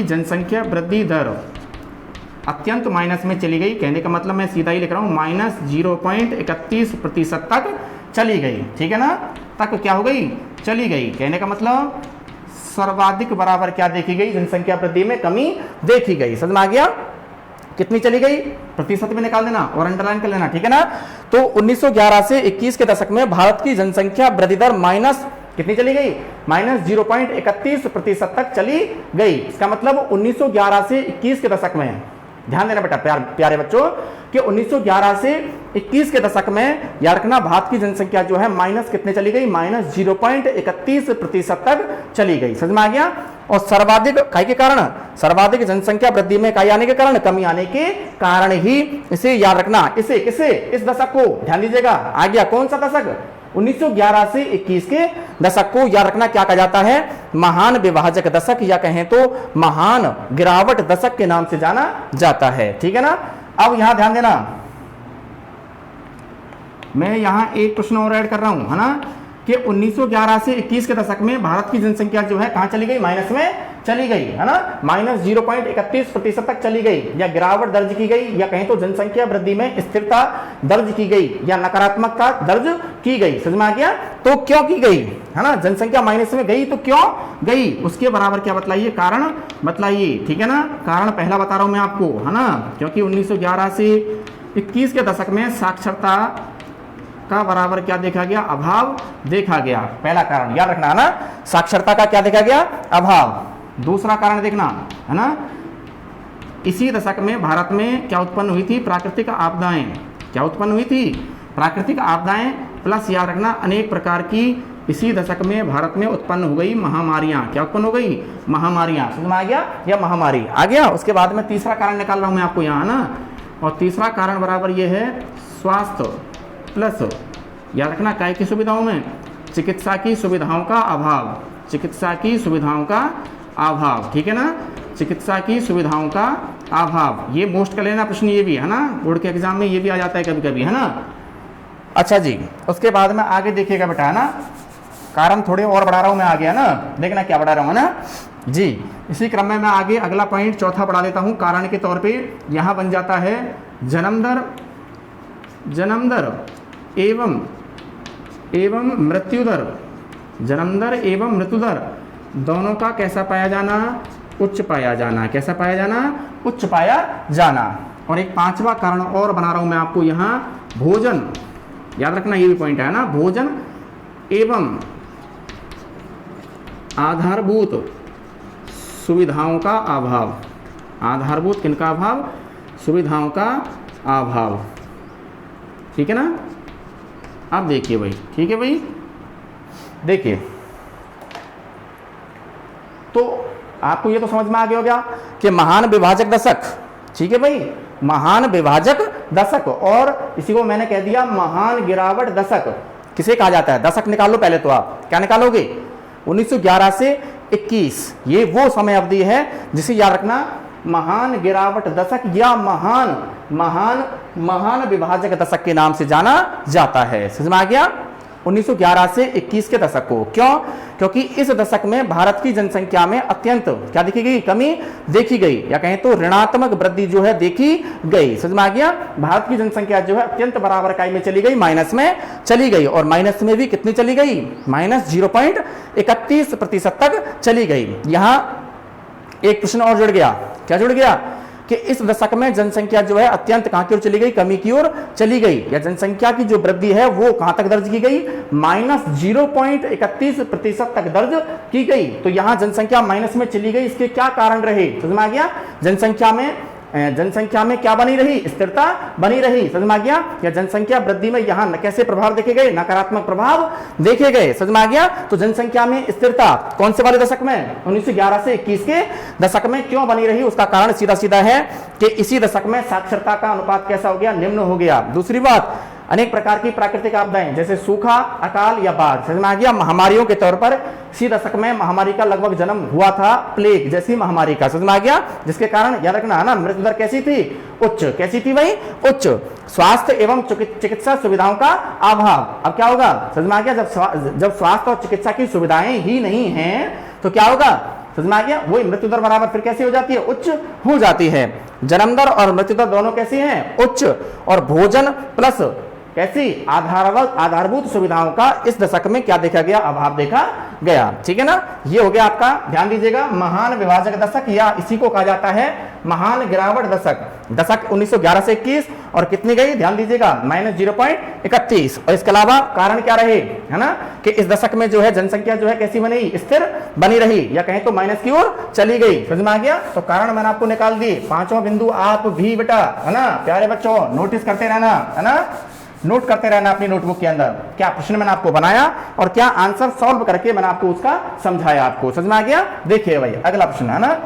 जनसंख्या वृद्धि दर अत्यंत माइनस में चली गई। कहने का मतलब मैं सीधा ही लिख रहा हूं, -0.31% तक चली गई। ठीक है ना, तक क्या हो गई, चली गई। कहने का मतलब सर्वाधिक बराबर क्या देखी गई, जनसंख्या वृद्धि में कमी देखी गई। समझ में आ गया, कितनी चली गई, प्रतिशत में निकाल देना और अंडरलाइन कर लेना। ठीक है ना, तो 1911 से 21 के दशक में भारत की जनसंख्या वृद्धि दर माइनस कितनी चली गई, -0.31% तक चली गई। इसका मतलब 1911 से 21 के दशक में, ध्यान देना बेटा प्यारे बच्चों, कि 1911 से 21 के दशक में याद रखना भारत की जनसंख्या जो है माइनस कितने चली गई, -0.31% तक चली गई। समझ में आ गया। और सर्वाधिक काय के कारण, सर्वाधिक जनसंख्या वृद्धि में काय आने के कारण, कमी आने के कारण ही इसे याद रखना, इसे किसे, इस दशक को ध्यान दीजिएगा। आ गया कौन सा दशक, 1911 से 21 के दशक को याद रखना क्या कहा जाता है, महान विभाजक दशक, या कहें तो महान गिरावट दशक के नाम से जाना जाता है। ठीक है ना। अब यहां ध्यान देना, मैं यहां एक प्रश्न और ऐड कर रहा हूं, है ना, कि 1911 से 21 के दशक में भारत की जनसंख्या जो है कहां चली गई, माइनस में चली गई, है ना, -0.31% तक चली गई, या गिरावट दर्ज की गई, या कहें तो जनसंख्या वृद्धि में स्थिरता दर्ज की गई, या नकारात्मकता दर्ज की गई। समझ में आ गया। तो क्यों की गई, है ना, जनसंख्या माइनस में गई तो क्यों गई, उसके बराबर क्या बतलाइए, कारण बतलाइए। ठीक है ना, कारण पहला बता रहा हूं मैं आपको, है ना, क्योंकि 1911 से 21 के दशक में साक्षरता का बराबर क्या देखा गया, अभाव देखा गया। पहला कारण याद रखना, है ना, साक्षरता का क्या देखा गया, अभाव। दूसरा कारण देखना, है ना, इसी दशक में भारत में क्या उत्पन्न हुई थी, प्राकृतिक आपदाएं। क्या उत्पन्न हुई थी, प्राकृतिक आपदाएं, प्लस याद रखना अनेक प्रकार की इसी दशक में भारत में उत्पन्न हो गई महामारियां। क्या उत्पन्न हो गई, महामारियां। समझ में आ गया, या महामारी आ गया। उसके बाद में तीसरा कारण निकाल रहा हूं मैं आपको यहाँ, ना, और तीसरा कारण बराबर ये है स्वास्थ्य प्लस याद रखना काय की सुविधाओं में, चिकित्सा की सुविधाओं का अभाव, चिकित्सा की सुविधाओं का अभाव। ठीक है ना, चिकित्सा की सुविधाओं का अभाव, ये मोस्ट कर लेना प्रश्न, ये भी है ना, बोर्ड के एग्जाम में ये भी आ जाता है कभी कभी, है ना। अच्छा जी, उसके बाद में आगे देखिएगा बेटा, है ना, कारण थोड़े और बढ़ा रहा हूं मैं आगे, है ना, देखना क्या बढ़ा रहा हूं, है ना जी। इसी क्रम में मैं आगे अगला पॉइंट चौथा बढ़ा देता हूं। कारण के तौर पे यहां बन जाता है जन्म दर एवं मृत्यु दर, जन्म दर एवं मृत्यु दर दोनों का कैसा पाया जाना, उच्च पाया जाना। कैसा पाया जाना, उच्च पाया जाना। और एक पांचवा कारण और बना रहा हूं मैं आपको यहाँ, भोजन, याद रखना ये भी पॉइंट है ना, भोजन एवं आधारभूत सुविधाओं का अभाव। आधारभूत किनका अभाव, सुविधाओं का अभाव। ठीक है ना। अब देखिए भाई, ठीक है भाई, देखिए तो आपको ये तो समझ में आ गया होगा कि महान विभाजक दशक, ठीक है भाई, महान विभाजक दशक, और इसी को मैंने कह दिया महान गिरावट दशक। किसे कहा जाता है, दशक निकाल लो पहले, तो आप क्या निकालोगे, 1911 से 21, ये वो समय अवधि है जिसे याद रखना महान गिरावट दशक या महान विभाजक दशक के नाम से जाना जाता है। समझ में आ गया। 1911 से 21 के दशक को, क्यों, क्योंकि इस दशक में भारत की जनसंख्या में अत्यंत क्या देखी गई, कमी देखी गई, या कहें तो ऋणात्मक वृद्धि जो है देखी गई। समझ में आ गया। भारत की जनसंख्या जो है अत्यंत बराबर इकाई में चली गई, माइनस में चली गई, और माइनस में भी कितनी चली गई, -0.31% तक चली गई। यहां एक प्रश्न और जुड़ गया, क्या जुड़ गया, कि इस दशक में जनसंख्या जो है अत्यंत कहां की ओर चली गई, कमी की ओर चली गई, या जनसंख्या की जो वृद्धि है वो कहां तक दर्ज की गई, -0.31% तक दर्ज की गई। तो यहां जनसंख्या माइनस में चली गई, इसके क्या कारण रहे, समझ में आ गया। जनसंख्या में क्या बनी रही, स्थिरता बनी रही, समझ में आ गया। या जनसंख्या वृद्धि में यहां कैसे प्रभाव देखे गए, नकारात्मक प्रभाव देखे गए, समझ में आ गया। तो जनसंख्या में स्थिरता कौन से वाले दशक में, 1911 से 21 के दशक में क्यों बनी रही, उसका कारण सीधा सीधा है कि इसी दशक में साक्षरता का अनुपात कैसा हो गया, निम्न हो गया। दूसरी बात, अनेक प्रकार की प्राकृतिक आपदाएं जैसे सूखा, अकाल या बाढ़, समझ में आ गया, महामारियों के तौर पर इसी दशक में महामारी का लगभग जन्म हुआ था, प्लेग जैसी महामारी का, समझ में आ गया। जिसके कारण याद रखना है ना, मृत्यु दर कैसी थी, उच्च, कैसी थी भाई, उच्च। स्वास्थ्य एवं चिकित्सा सुविधाओं का अभाव, अब क्या होगा, समझ में आ गया, जब स्वास्थ्य और चिकित्सा की सुविधाएं ही नहीं है तो क्या होगा, समझ में आ गया, वही मृत्यु दर बराबर फिर कैसी हो जाती है, उच्च हो जाती है। जन्म दर और मृत्यु दर दोनों कैसी हैं, उच्च। और भोजन प्लस कैसी आधारभूत सुविधाओं का इस दशक में क्या देखा गया, अभाव देखा गया, ठीक है ना। ये हो गया आपका, ध्यान दीजिएगा, महान विभाजक दशक, या इसी को कहा जाता है महान गिरावट दशक। दशक 1911 से 21 और कितनी गई, ध्यान दीजिएगा, -0.31। और इसके अलावा कारण क्या रहे, है ना, कि इस दशक में जो है जनसंख्या जो है कैसी बनी, स्थिर बनी रही, या कहें तो माइनस की ओर चली गई, समझ में आ गया। तो कारण मैंने आपको निकाल दिए, पांचों बिंदु आप भी बेटा, है ना प्यारे बच्चों, नोटिस करते रहना, है ना, नोट करते रहना अपनी नोटबुक के अंदर, क्या प्रश्न मैंने आपको बनाया और क्या आंसर सॉल्व करके मैंने आपको उसका समझाया, आपको समझ में आ गया। देखिए भाई अगला प्रश्न है ना,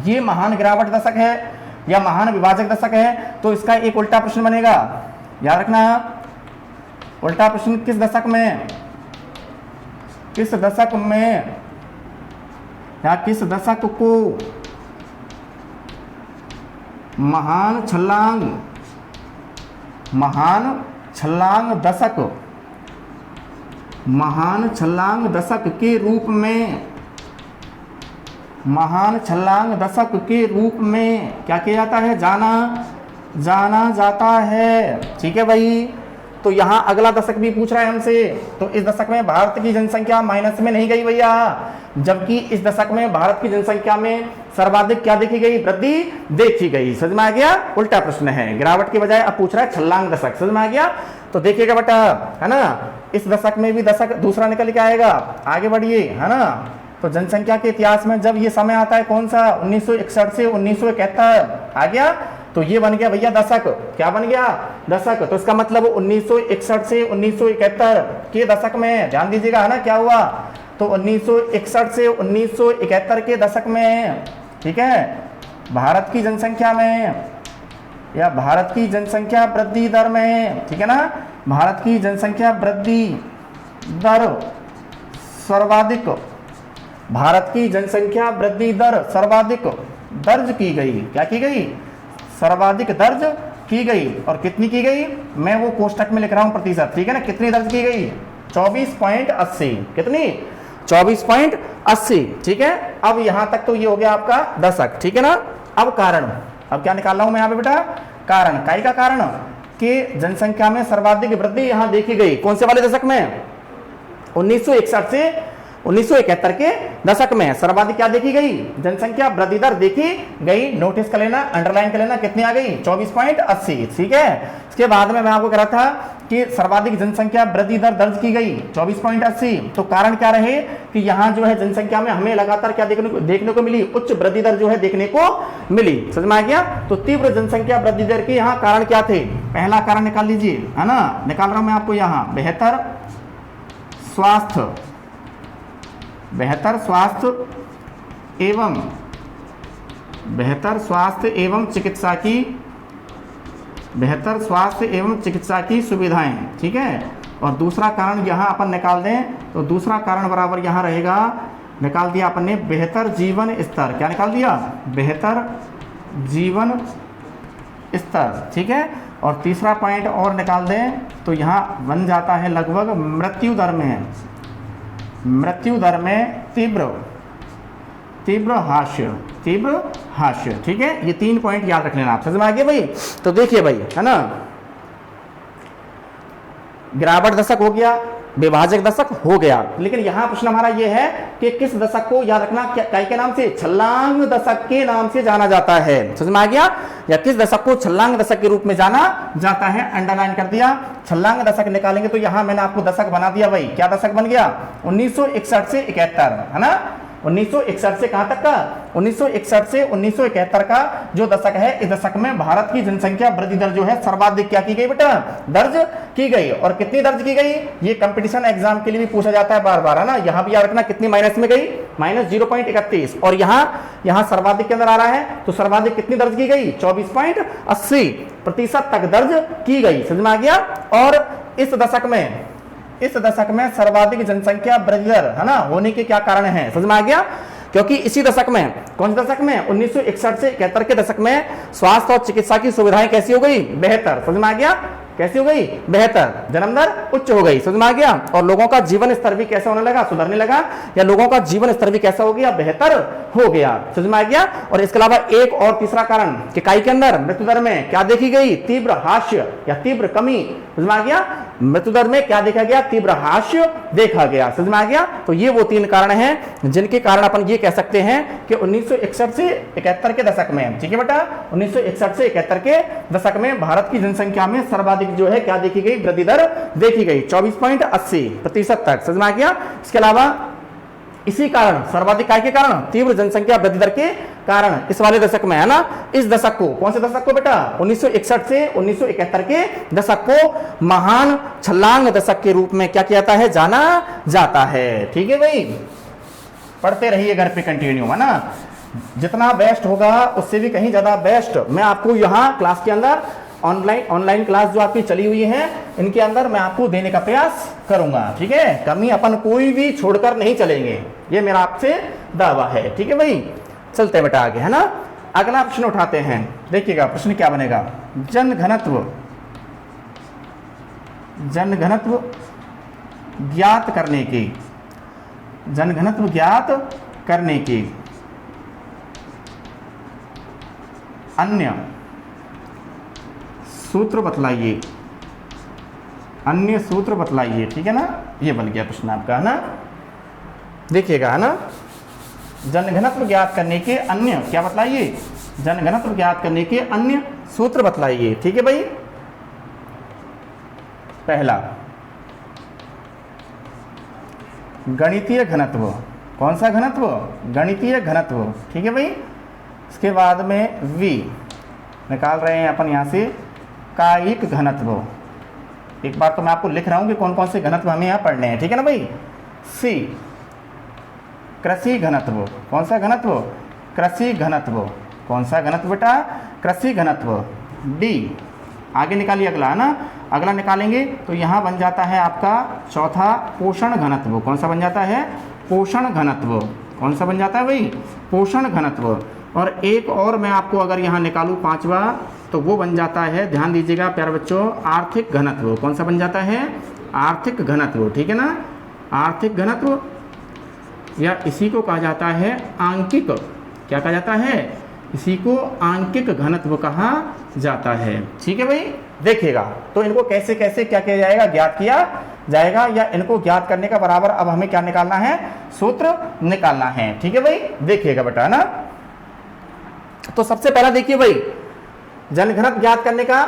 ये महान गिरावट दशक है या महान विभाजक दशक है, तो इसका एक उल्टा प्रश्न बनेगा, याद रखना। उल्टा प्रश्न किस दशक में, किस दशक में, या किस दशक को महान छलांग दशक, महान छलांग दशक के रूप में, महान छलांग दशक के रूप में क्या किया जाता है, जाना जाता है, ठीक है भाई। तो यहां अगला दशक भी पूछ रहा है हमसे, तो इस दशक में भारत की जनसंख्या माइनस में नहीं गई भैया, जबकि इस दशक में भारत की जनसंख्या में सर्वाधिक क्या देखी गई, वृद्धि देखी गई, समझ में आ गया। उल्टा प्रश्न है, गिरावट के बजाय अब पूछ रहा है छलांग दशक, समझ में आ गया। तो देखिएगा बेटा, है ना, इस दशक में भी दशक दूसरा निकल के आएगा, आगे बढ़िए, है ना। तो जनसंख्या के इतिहास में जब ये समय आता है कौन सा, 1961 से 1971 आ गया, तो ये बन गया भैया दशक, क्या बन गया, दशक। तो इसका मतलब 1961 से 1971 के दशक में, ध्यान दीजिएगा, है ना, क्या हुआ, तो 1961 से 1971 के दशक में, ठीक है, भारत की जनसंख्या में, या भारत की जनसंख्या वृद्धि दर में, ठीक है ना, भारत की जनसंख्या वृद्धि दर सर्वाधिक, भारत की जनसंख्या वृद्धि दर सर्वाधिक दर्ज की गई, क्या की गई, सर्वाधिक दर्ज की गई। और कितनी की गई, मैं वो कोष्टक में लिख रहा हूं प्रतिशत, ठीक है ना, कितनी दर्ज की गई, 24.80, कितनी, 24.80, ठीक है। अब यहां तक तो ये हो गया आपका दशक, ठीक है ना। अब कारण, अब क्या निकाल रहा हूं मैं यहाँ पे बेटा, कारण, काई का कारण, कि जनसंख्या में सर्वाधिक वृद्धि यहां देखी गई, कौन से वाले दशक में, 1961 से 1971 के दशक में सर्वाधिक क्या देखी गई, जनसंख्या वृद्धि दर देखी गई। नोटिस कर लेना, अंडरलाइन कर लेना, कितनी आ गई, 24.80, ठीक है। इसके बाद में मैं आपको कह रहा था कि सर्वाधिक जनसंख्या वृद्धि दर दर्ज की गई 24.80। तो कारण क्या रहे कि यहाँ जो है जनसंख्या में हमें लगातार क्या देखने को मिली, उच्च वृद्धि दर जो है देखने को मिली, समझ में आ गया। तो तीव्र जनसंख्या वृद्धि दर के यहाँ कारण क्या थे, पहला कारण निकाल लीजिए, है ना, निकाल रहा हूं मैं आपको यहाँ, बेहतर स्वास्थ्य एवं चिकित्सा की, बेहतर स्वास्थ्य एवं चिकित्सा की सुविधाएं, ठीक है। और दूसरा कारण यहाँ अपन निकाल दें, तो दूसरा कारण बराबर यहाँ रहेगा, निकाल दिया अपन ने, बेहतर जीवन स्तर, क्या निकाल दिया, बेहतर जीवन स्तर, ठीक है। और तीसरा पॉइंट और निकाल दें तो यहाँ बन जाता है लगभग मृत्यु दर में तीव्र हास्य, ठीक है। ये 3 पॉइंट याद रख लेना आप, समझ में आ गया भाई। तो देखिए भाई, है ना, गिरावट दशक हो गया, विभाजक दशक हो गया। लेकिन यहां प्रश्न हमारा यह है कि किस दशक को याद रखना, काय के नाम से, छलांग दशक के नाम से जाना जाता है। समझ में आ गया? या किस दशक को छलांग दशक के रूप में जाना जाता है, अंडरलाइन कर दिया। छलांग दशक निकालेंगे तो यहां मैंने आपको दशक बना दिया भाई, क्या दशक बन गया, 1961 से 71, है ना। 1961 से कहां तक का, 1961 से 1971 का जो दशक है, इस दशक में भारत की जनसंख्या वृद्धि दर जो है सर्वाधिक क्या की गई बेटा, दर्ज की गई। और कितनी दर्ज की गई, ये कंपटीशन एग्जाम के लिए भी पूछा जाता है बार बार, है ना। यहां भी याद रखना कितनी माइनस में गई, -0.31। और यहां सर्वाधिक के अंदर आ रहा है, तो सर्वाधिक कितनी दर्ज की गई, 24.80% तक दर्ज की गई। समझ में आ गया। और इस दशक में सर्वाधिक जनसंख्या वृद्धि दर, है ना, होने के क्या कारण हैं, समझ में आ गया। क्योंकि इसी दशक में, कौन से दशक में, 1961 से 71 के दशक में स्वास्थ्य और चिकित्सा की सुविधाएं कैसी हो गई, बेहतर। समझ में आ गया, कैसी हो गई, बेहतर। जन्म दर उच्च हो गई। समझ में आ गया। और लोगों का जीवन स्तर भी कैसा होने लगा, सुधरने लगा, या लोगों का जीवन स्तर भी कैसा हो गया, बेहतर हो गया। समझ में आ गया। और इसके अलावा एक और तीसरा कारण कि इकाई के अंदर मृत्यु दर में क्या देखी गई, तीव्र हास्य या तीव्र कमी। समझ में आ गया। मृत्यु दर में क्या देखा गया, तीव्र हास्य देखा गया। समझ में आ गया। तो ये वो 3 कारण हैं जिनके कारण अपन ये कह सकते हैं कि 1961 से 71 के दशक में, ठीक है बेटा, 1961 से 71 के दशक में भारत की जनसंख्या में सर्वाधिक जो है क्या देखी गई, वृद्धि दर देखी गई 24.80% तक। समझ में आ गया। इसके अलावा इसी कारण, सर्वाधिक काय के कारण, तीव्र जनसंख्या वृद्धि दर के कारण इस वाले दशक में, है ना, इस दशक को, कौन से दशक को बेटा, 1961 से 1971 के दशक को महान छलांग दशक के रूप में क्या किया जाता है, जाना जाता है। ठीक है भाई, पढ़ते रहिए घर पे कंटिन्यू, है ना। जितना बेस्ट होगा उससे भी कहीं ज्यादा बेस्ट मैं आपको यहाँ क्लास के अंदर ऑनलाइन क्लास जो आपकी चली हुई है, इनके अंदर मैं आपको देने का प्रयास करूंगा। ठीक है, कमी अपन कोई भी छोड़कर नहीं चलेंगे, ये मेरा आपसे दावा है। ठीक है भाई, चलते बेटा आगे, है ना। अगला प्रश्न उठाते हैं, देखिएगा प्रश्न क्या बनेगा। जनघनत्व ज्ञात करने की, जनघनत्व ज्ञात करने की अन्य सूत्र बतलाइए, अन्य सूत्र बतलाइए। ठीक है ना, ये बन गया प्रश्न आपका, है ना। देखिएगा, है ना, जनघनत्व ज्ञात करने के अन्य क्या बतलाइए, जनघनत्व ज्ञात करने के अन्य सूत्र बतलाइए। ठीक है भाई, पहला गणितीय घनत्व, कौन सा घनत्व, गणितीय घनत्व। ठीक है भाई, इसके बाद में v निकाल रहे हैं अपन यहाँ से, कायिक घनत्व। एक बार तो मैं आपको लिख रहा हूं कि कौन कौन से घनत्व हमें यहाँ पढ़ने हैं। ठीक है ना भाई। सी कृषि घनत्व, कौन सा घनत्व, कृषि घनत्व, कौन सा घनत्व बेटा, कृषि घनत्व। डी आगे निकालिए अगला, है ना। अगला निकालेंगे तो यहाँ बन जाता है आपका चौथा पोषण घनत्व, कौन सा बन जाता है, पोषण घनत्व। कौन सा बन जाता है भाई, पोषण घनत्व। और एक और मैं आपको अगर यहाँ निकालूँ पांचवा, तो वो बन जाता है, ध्यान दीजिएगा प्यारे बच्चों, आर्थिक घनत्व। कौन सा बन जाता है, आर्थिक घनत्व। ठीक है ना, आर्थिक घनत्व, या इसी को कहा जाता है आंकिक, क्या कहा जाता है, इसी को आंकिक घनत्व कहा जाता है। ठीक है भाई, देखिएगा तो इनको कैसे कैसे क्या किया जाएगा, ज्ञात किया जाएगा, या इनको ज्ञात करने का बराबर अब हमें क्या निकालना है, सूत्र निकालना है। ठीक है भाई, देखिएगा बेटा, ना। तो सबसे पहला देखिए भाई, जनघनत्व ज्ञात करने का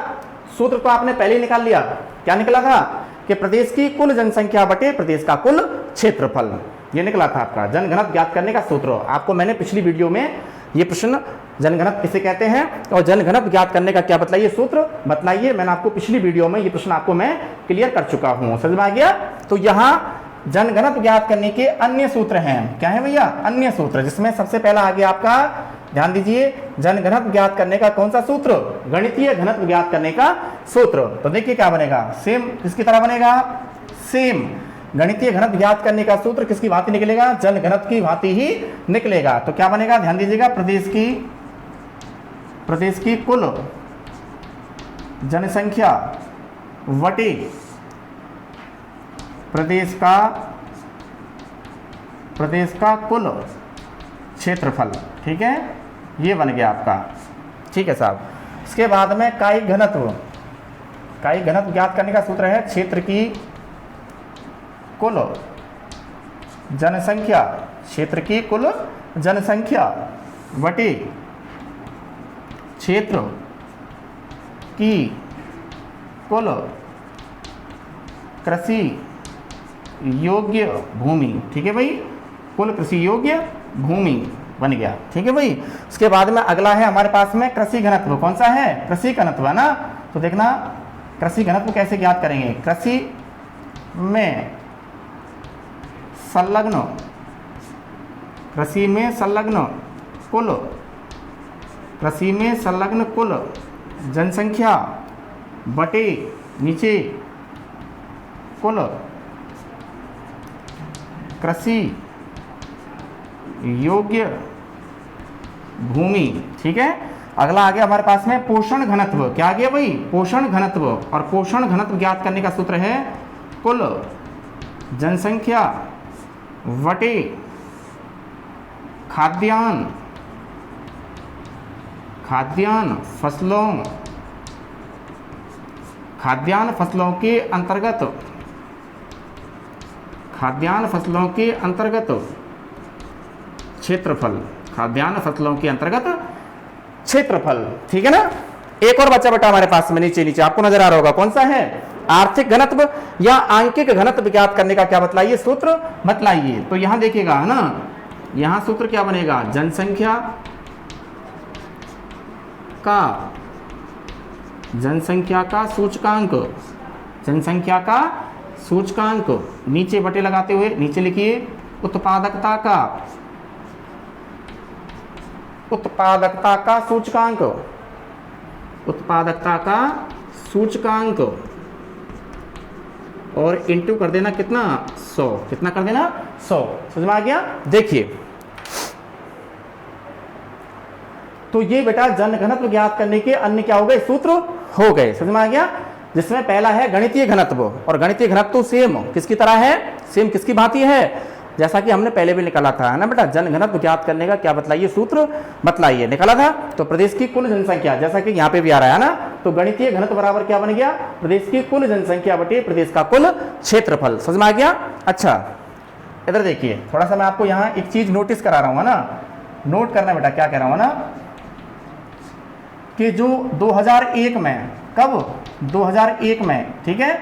सूत्र तो आपने पहले ही निकाल लिया। क्या निकला था कि प्रदेश की कुल जनसंख्या बटे प्रदेश का कुल क्षेत्रफल, ये निकला था आपका जनघनत्व ज्ञात करने का सूत्र। आपको मैंने पिछली वीडियो में ये प्रश्न, जनघनत्व किसे कहते हैं और जनघनत्व ज्ञात करने का क्या बतलाइए, सूत्र बतलाइए, मैंने आपको पिछली वीडियो में ये प्रश्न आपको मैं क्लियर कर चुका हूं। समझ में आ गया। तो यहाँ जनघनत्व ज्ञात करने के अन्य सूत्र हैं, क्या है भैया, अन्य सूत्र, जिसमें सबसे पहला आ गया आपका, ध्यान दीजिए, जनघनत्व ज्ञात करने का कौन सा सूत्र, गणितीय घनत्व ज्ञात करने का सूत्र। तो देखिए क्या बनेगा, सेम किसकी तरह बनेगा, सेम गणितीय घनत्व ज्ञात करने का सूत्र किसकी भांति निकलेगा, जनघनत्व की भांति ही निकलेगा। तो क्या बनेगा, ध्यान दीजिएगा, प्रदेश की कुल जनसंख्या वटे प्रदेश का कुल क्षेत्रफल। ठीक है, ये बन गया आपका। ठीक है साहब। इसके बाद में कायिक घनत्व ज्ञात करने का सूत्र है, क्षेत्र की कुल जनसंख्या, क्षेत्र की कुल जनसंख्या बटे क्षेत्र की कुल कृषि योग्य भूमि। ठीक है भाई, कुल कृषि योग्य भूमि बन गया। ठीक है भाई, उसके बाद में अगला है हमारे पास में कृषि घनत्व। कौन सा है? कृषि घनत्व है ना। तो देखना कृषि घनत्व कैसे ज्ञात करेंगे। कृषि में संलग्न, कृषि में संलग्न कुल, कृषि में संलग्न कुल जनसंख्या बटे नीचे कुल कृषि योग्य भूमि। ठीक है, अगला आ गया हमारे पास में पोषण घनत्व। क्या आ गया भाई? पोषण घनत्व। और पोषण घनत्व ज्ञात करने का सूत्र है कुल जनसंख्या बटे खाद्यान्न, खाद्यान्न फसलों, खाद्यान्न फसलों के अंतर्गत, खाद्यान्न फसलों के अंतर्गत क्षेत्रफल, खाद्यान्न फसलों के अंतर्गत क्षेत्रफल। ठीक है ना। एक और बच्चा बेटा हमारे पास में नीचे नीचे आपको नजर आ रहा होगा, कौन सा है? आर्थिक घनत्व या आंकिक घनत्व ज्ञात करने का क्या बतलाइए? सूत्र बतलाइए। तो यहां देखिएगा है ना, यहां सूत्र क्या बनेगा? जनसंख्या का, जनसंख्या का सूचकांक, जनसंख्या का सूचकांक नीचे बटे लगाते हुए नीचे लिखिए उत्पादकता का, उत्पादकता का सूचकांक, उत्पादकता का सूचकांक और इंटू कर देना कितना? 100। कितना कर देना? 100। समझ में आ गया? देखिए तो ये बेटा जनघनत्व ज्ञात करने के अन्य क्या हो गए? सूत्र हो गए। समझ में आ गया? जिसमें पहला है गणितीय घनत्व, और गणितीय घनत्व सेम किसकी तरह है? सेम किसकी भांति है? जैसा कि हमने पहले भी निकाला था, है ना बेटा। जनघनत्व ज्ञात करने का क्या बतलाइए? सूत्र बतलाइए। निकाला था तो प्रदेश की कुल जनसंख्या, जैसा कि यहाँ पे भी आ रहा है ना, तो गणितीय घनत्व बराबर क्या बन गया? प्रदेश की कुल जनसंख्या बटे प्रदेश का कुल क्षेत्रफल। समझ में आ गया? अच्छा इधर देखिए, थोड़ा सा मैं आपको यहाँ एक चीज नोटिस करा रहा हूँ ना, नोट करना बेटा। क्या कह रहा हूँ ना कि जो 2001 में, कब? 2001 में, ठीक है,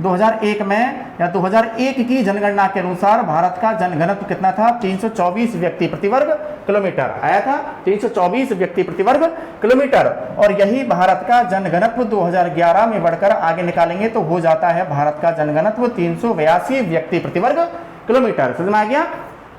2001 में या 2001 की जनगणना के अनुसार भारत का जनघनत्व कितना था? 324 व्यक्ति प्रति वर्ग किलोमीटर आया था। 324 व्यक्ति प्रति वर्ग किलोमीटर। और यही भारत का जनघनत्व 2011 में बढ़कर आगे निकालेंगे तो हो जाता है भारत का जनघनत्व 382 व्यक्ति प्रति वर्ग किलोमीटर। समझ में आ गया?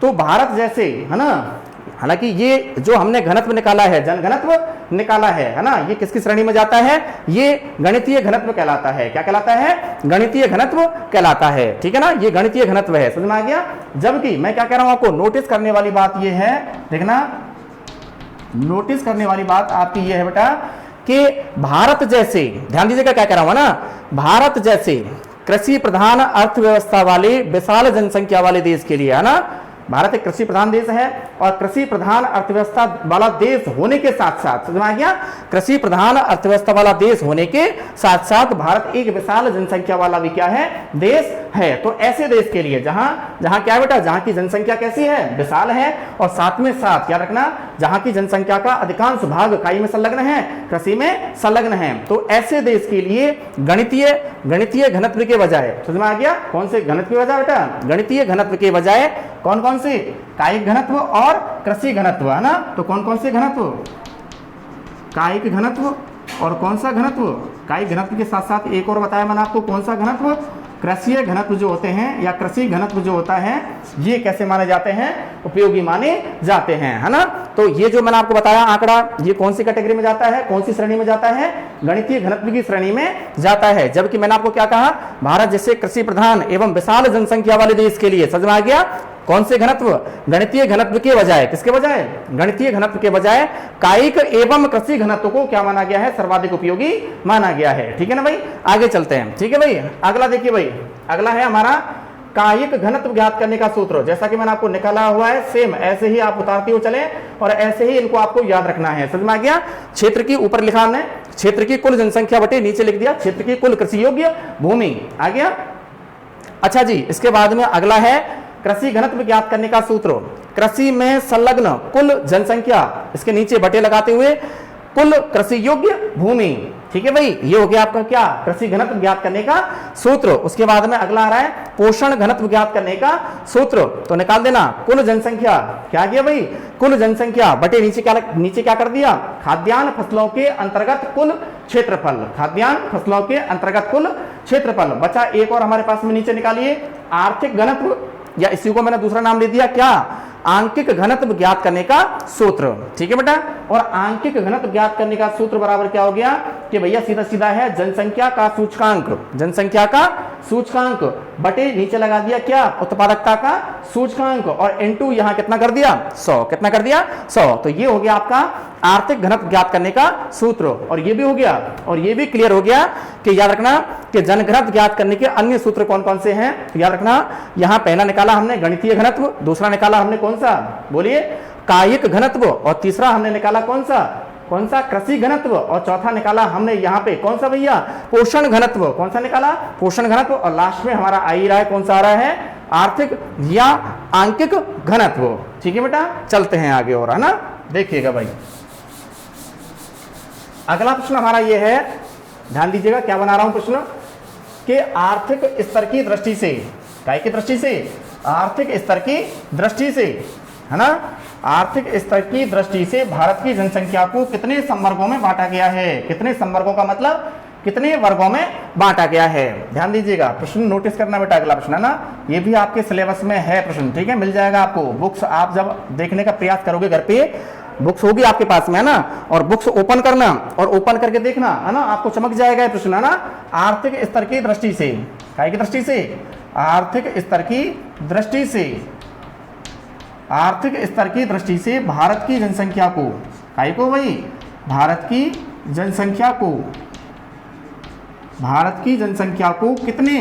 तो भारत जैसे, है ना, हालांकि ये जो हमने घनत्व निकाला है, जनघनत्व निकाला है ना, ये किसकी श्रेणी में जाता है? ये गणितीय घनत्व कहलाता है। क्या कहलाता है? गणितीय घनत्व कहलाता है। ठीक है ना, ये गणितीय घनत्व है। समझ में आ गया? जबकि मैं क्या कह रहा हूं आपको, नोटिस करने वाली बात ये है, देखना नोटिस करने वाली बात आपकी ये है बेटा कि भारत जैसे, ध्यान दीजिएगा क्या कह रहा हूं ना, भारत जैसे कृषि प्रधान अर्थव्यवस्था वाले विशाल जनसंख्या वाले देश के लिए, है ना, भारत एक कृषि प्रधान देश है और कृषि प्रधान अर्थव्यवस्था वाला देश होने के साथ साथ, समझ में आ गया, कृषि प्रधान अर्थव्यवस्था वाला देश होने के साथ साथ भारत एक विशाल जनसंख्या वाला भी क्या है? देश है। तो ऐसे देश के लिए जहां जहां क्या बेटा, जहां की जनसंख्या कैसी है? विशाल है, और साथ में साथ क्या रखना, जहां की जनसंख्या का अधिकांश भाग इकाई में संलग्न है, कृषि में संलग्न है, तो ऐसे देश के लिए गणितीय घनत्व के बजाय, समझ में आ गया, कौन से घनत्व के बजाय बेटा? गणितीय घनत्व के बजाय कौन कौन से? कायिक घनत्व और कृषि घनत्व, है ना। तो कौन कौन से घनत्व? कायिक घनत्व और कौन सा घनत्व? कायिक घनत्व के साथ साथ एक और बताया मैंने आपको, कौन सा घनत्व? कृषि घनत्व जो होते हैं या कृषि घनत्व जो होता है, ये कैसे माने जाते हैं? उपयोगी माने जाते हैं, है ना। तो ये जो मैंने आपको बताया आंकड़ा, ये कौन सी कैटेगरी में जाता है? कौन सी श्रेणी में जाता है? गणितीय घनत्व की श्रेणी में जाता है। जबकि मैंने आपको क्या कहा, भारत जैसे कृषि प्रधान एवं विशाल जनसंख्या वाले देश के लिए, समझ में आ गया, कौन से घनत्व? गणितीय घनत्व के बजाय, किसके बजाय? गणितीय घनत्व के बजाय कायिक एवं कृषि घनत्व को क्या माना गया है? सर्वाधिक उपयोगी माना गया है। ठीक है ना भाई, आगे चलते हैं। ठीक है भाई, अगला देखिए भाई, अगला है हमारा कायिक घनत्व ज्ञात करने का सूत्र। जैसा कि मैंने आपको निकाला हुआ है, सेम ऐसे ही आप उतारते हुए चले और ऐसे ही इनको आपको याद रखना है। समझ में आ गया? क्षेत्र की ऊपर लिखा हमने, क्षेत्र की कुल जनसंख्या बटे नीचे लिख दिया क्षेत्र की कुल कृषि योग्य भूमि। आ गया? अच्छा जी, इसके बाद में अगला है कृषि घनत्व ज्ञात करने का सूत्र। कृषि में संलग्न कुल जनसंख्या, इसके नीचे बटे लगाते हुए कुल कृषि योग्य भूमि। ठीक है भाई, ये हो गया आपका क्या, कृषि घनत्व ज्ञात करने का सूत्र। उसके बाद में अगला आ रहा है पोषण घनत्व ज्ञात करने का सूत्र। तो निकाल देना कुल जनसंख्या, क्या किया भाई, कुल जनसंख्या बटे नीचे क्या कर दिया, खाद्यान्न फसलों के अंतर्गत कुल क्षेत्रफल, खाद्यान्न फसलों के अंतर्गत कुल क्षेत्रफल। बचा एक और हमारे पास में, नीचे निकालिए आर्थिक घनत्व, या इसी को मैंने दूसरा नाम दे दिया क्या, आंकिक घनत्व ज्ञात करने का सूत्र। ठीक है बेटा, और आंकिक घनत्व ज्ञात करने का सूत्र बराबर क्या हो गया कि भैया सीधा सीधा है जनसंख्या का सूचकांक, जनसंख्या का सूचकांक बटे नीचे लगा दिया क्या, उत्पादकता का सूचकांक, और इनटू यहां कितना कर दिया 100, कितना कर दिया 100। तो ये हो गया आपका आर्थिक घनत्व ज्ञात करने का सूत्र। और ये भी हो गया, और ये भी क्लियर हो गया कि याद रखना कि जनघनत्व ज्ञात करने के अन्य सूत्र कौन कौन से हैं। तो याद रखना, यहां पहला निकाला हमने गणितीय घनत्व, दूसरा निकाला हमने कौन सा, बोलिए कायिक घनत्व, और तीसरा हमने निकाला कौन सा कृषि घनत्व, और चौथा निकाला हमने यहाँ पे कौन सा भैया, पोषण घनत्व। कौन सा निकाला, पोषण घनत्व। और लास्ट में हमारा आ ही रहा है, कौन सा आ रहा है, आर्थिक या आंकिक घनत्व। ठीक है बेटा, चलते हैं आगे और, है ना, देखिएगा भाई। अगला प्रश्न हमारा ये है, ध्यान दीजिएगा क्या बना रहा हूं प्रश्न, कि आर्थिक स्तर की दृष्टि से, काय की दृष्टि से, आर्थिक स्तर की दृष्टि से, है ना, आर्थिक स्तर की दृष्टि से भारत की जनसंख्या को कितने संवर्गों में बांटा गया है। कितने संवर्गों का मतलब कितने वर्गों में बांटा गया है। ध्यान दीजिएगा, प्रश्न नोटिस करना बेटा, अगला प्रश्न है ना, ये भी आपके सिलेबस में है प्रश्न। ठीक है, मिल जाएगा आपको बुक्स, आप जब देखने का प्रयास करोगे घर पे, बुक्स होगी आपके पास में, है ना, और बुक्स ओपन करना और ओपन करके देखना, है ना, आपको चमक जाएगा ये प्रश्न, है ना। आर्थिक स्तर की दृष्टि से, काय की दृष्टि से, आर्थिक स्तर की दृष्टि से, आर्थिक स्तर की दृष्टि से भारत की जनसंख्या को, काय को भाई, भारत की जनसंख्या को, भारत की जनसंख्या को कितने,